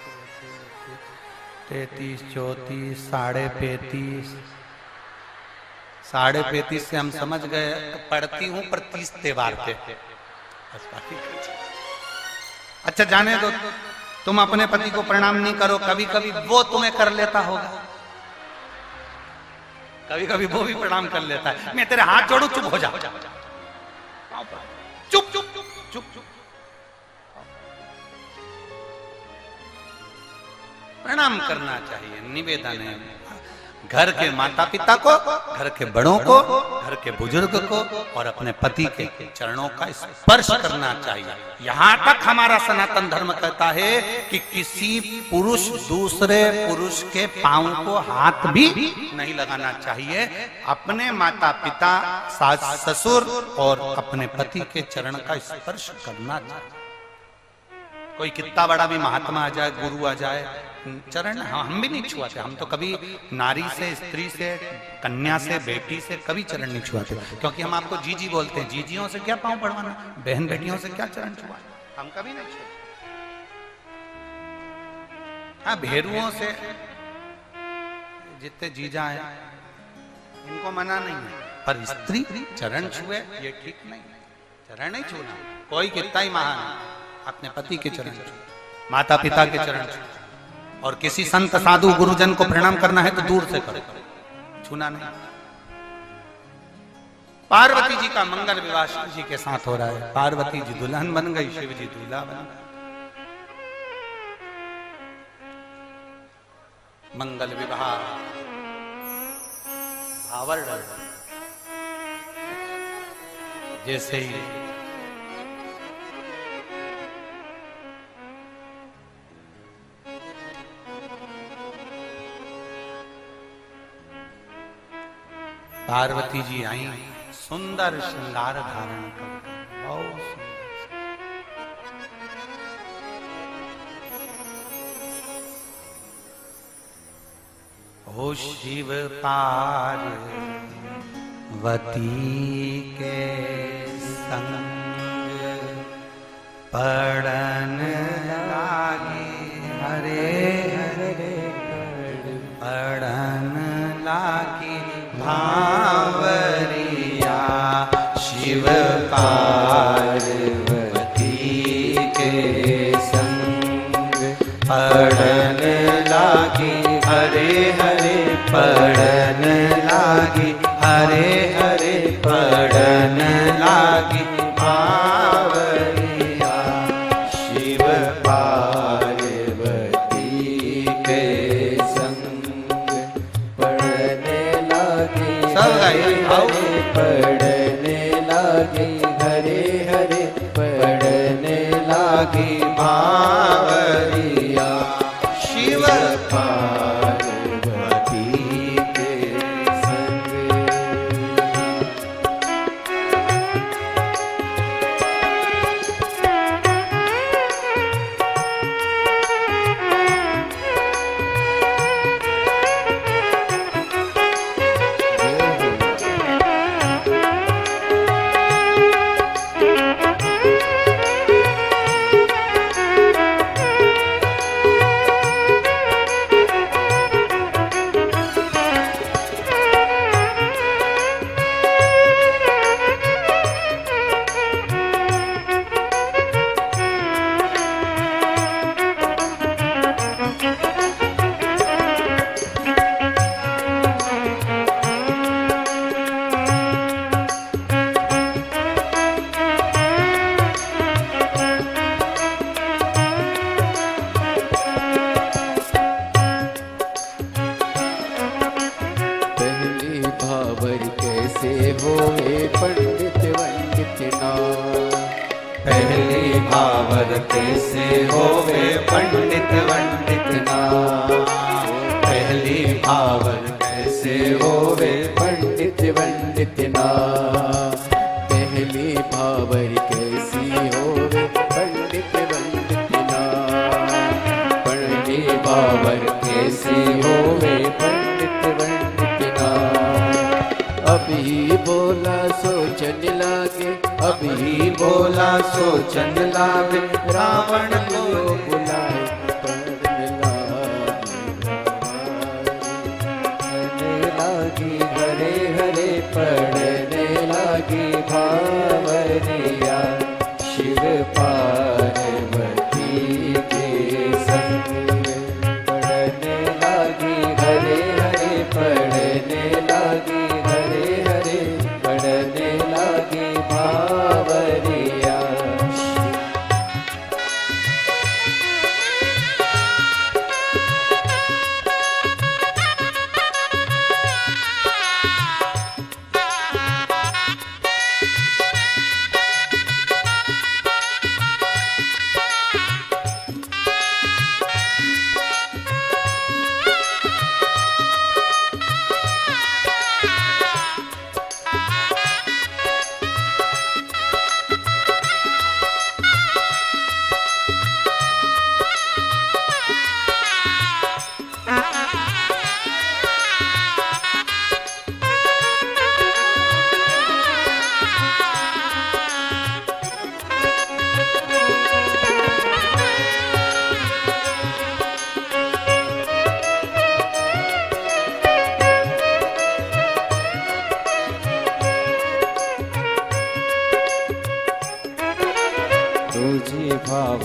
33 34 35 35 से हम समझ गए, पढ़ती हूँ पर 30 त्योहार के। अच्छा जाने दो, तुम अपने पति को प्रणाम नहीं करो, कभी कभी वो तुम्हें कर लेता होगा, कभी कभी वो भी प्रणाम कर लेता है। मैं तेरे हाथ जोड़ू, चुप हो जा, चुप चुप चुप चुप। प्रणाम करना चाहिए, निवेदन है घर के माता पिता को, घर के बड़ों को, घर के बुजुर्ग को, और अपने पति के चरणों का स्पर्श करना चाहिए। यहाँ तक हमारा सनातन धर्म कहता है कि किसी पुरुष दूसरे पुरुष के पांव को हाथ भी नहीं लगाना चाहिए। अपने माता पिता, सास ससुर और अपने पति के चरण का स्पर्श करना चाहिए। कोई कितना बड़ा भी महात्मा आ जाए, गुरु आ जाए, चरण हम भी नहीं छुआते। हम तो कभी नारी से, स्त्री से, कन्या से, बेटी से कभी चरण नहीं छुआते, क्योंकि हम आपको जीजी बोलते हैं। जीजियों से क्या पांव पड़वाना, बहन बेटियों से क्या चरण छुआना, हम कभी नहीं छुआते। हाँ भेरुओं से जितने जीजा हैं इनको मना नहीं है, पर स्त्री चरण छुए ये ठीक नहीं। चरण नहीं छूना, कोई कितना ही महान अपने पति के चरण छू, माता पिता के चरण छू, और किसी संत साधु गुरुजन को प्रणाम करना है तो दूर से करो, छूना नहीं। पार्वती जी का मंगल विवाह शिव जी के साथ हो रहा है। पार्वती जी दुल्हन बन गई, शिव जी दूल्हा बन गए। मंगल विवाह भावर जैसे ही पार्वती जी आई, सुंदर श्रृंगार धारण कर, बहुत सुंदर। ओ शिव पार्वती के संग पड़न लागे, हरे हरे पड़न लागे भावरिया। शिव पार्वती के संग पड़न लागे, हरे हरे पड़न लागे, हरे हरे पड़न लागे भावरिया। शिव पार्वती के संग पड़ने लागे, सब गाइए पड़ने लागे, हरे हरे पड़ने लागे भावरिया। शिव पार्वती के संग। होए पंडित वंदित ना। पहली भावर कैसे होवे पंडित वंदित ना। पहली भावर कैसे होवे पंडित वंदित ना। पहली भावर कैसी होवे पंडित वंदित ना। पहली भावर कैसी होवे पंडित वंदित ना। अभी बोला सोचन लागे, अभी बोला सोचन लागे, रावण को बुलाए पढ़ने लागी, हरे हरे पढ़ने लागी भावरिया। शिव पार्वती के संग पढ़ने लागी, हरे हरे पढ़ने लागी, हरे हरे पढ़ने लागी भावरिया।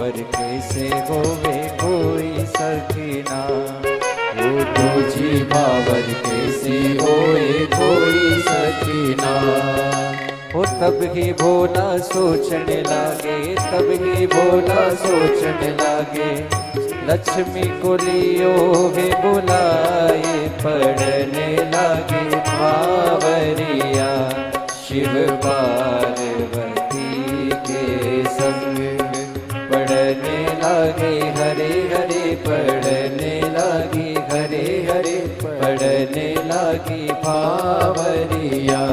भावर कैसे होवे कोई सकीना। वो तुझी भावर कैसे होए कोई सकीना। वो तब ही भोला सोचने लागे, तब ही भोला सोचने लागे, लक्ष्मी को लियो वे बुलाए, पढ़ने लागे भावरिया शिव पार्वती के संग। पढ़ने लागे हरे हरे, पढ़ने लागी हरे हरे, पढ़ने लागी भावरिया।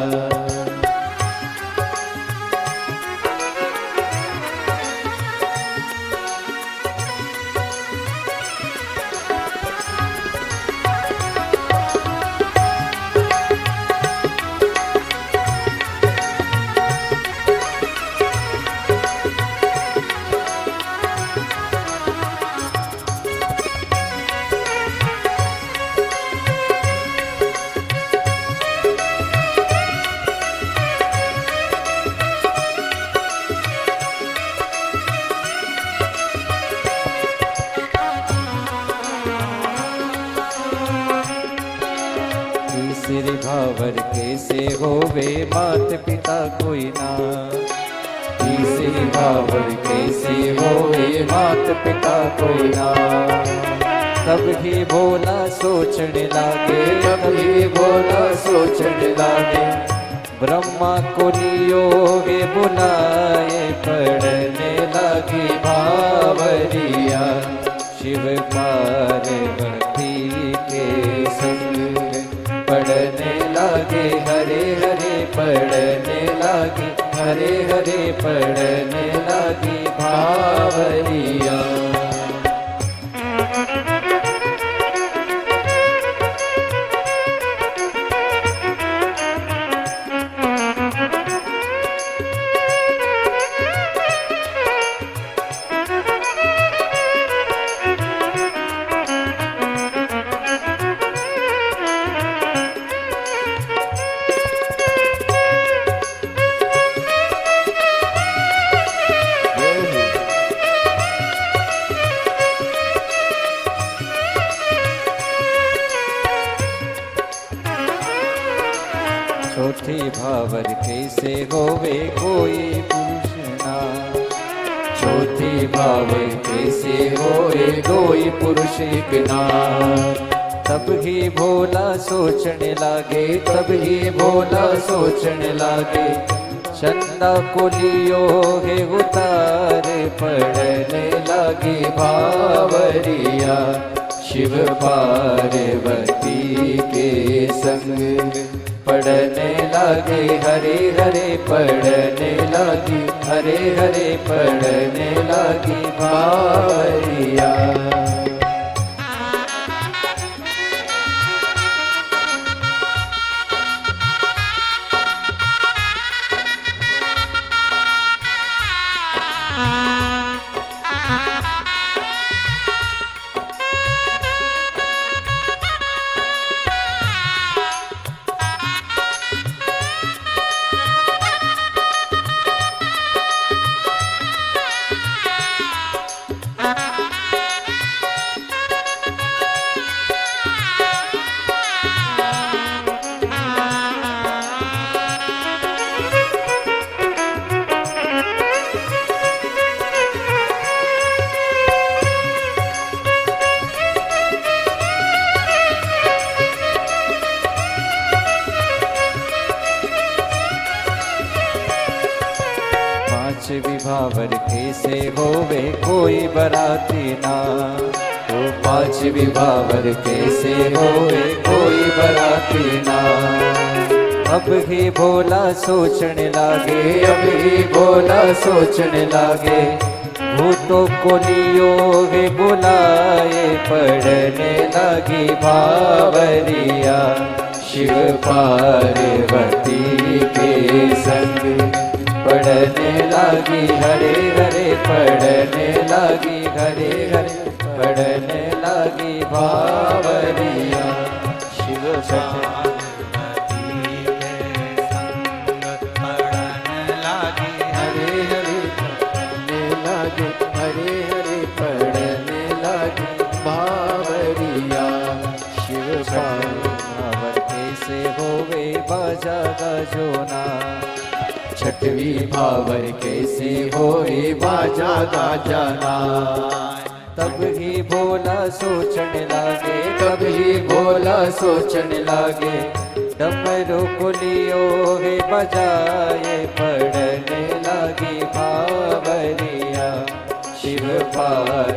तीसरे भावर कैसे होवे मात पिता कोई ना। तीसरे भावर कैसे होवे मात पिता कोई ना। तब ही भोला सोचने लागे, तब ही भोला सोचने लागे, ब्रह्मा को लियो वे बुलाए, पढ़ने लागी भावरिया शिव पार्वती के संग। पढ़ने लागे हरे हरे, पढ़ने लागे हरे हरे, पढ़ने लागी भावरिया। चौथी भावर कैसे होवे कोई पुरुष ना। चौथी भावर कैसे होए कोई पुरुष ना। तब ही भोला सोचने लागे, तब ही भोला सोचने लागे, चंदा को लियो है उतार, पढ़ने लागे भावरिया शिव पार्वती के संग। पढ़ने लागे हरे हरे, पढ़ने लागी हरे हरे, पढ़ने लागी भावरिया। विभावर कैसे होवे कोई बराती ना। तो पांच विभावर कैसे होवे कोई बराती ना। अब ही भोला सोचने लागे, अब ही भोला सोचने लागे, भूतों को लियो वे बुलाए, पढ़ने लगी भावरिया शिव पार्वती के संग। पढ़ने लगी हरे हरे, पढ़ने लगी हरे हरे, पढ़ने लगी भावरिया शिव पार्वती के संग। पढ़ने लगी हरे हरे, पढ़ने लगी हरे बजोना। छठवी भावर कैसे होए बाजा गाजाना। तब ही भोला सोचने लागे, तब ही भोला सोचने लागे, डमरू कुलियो हे बजाए पड़ने लगी भावरिया। शिव पार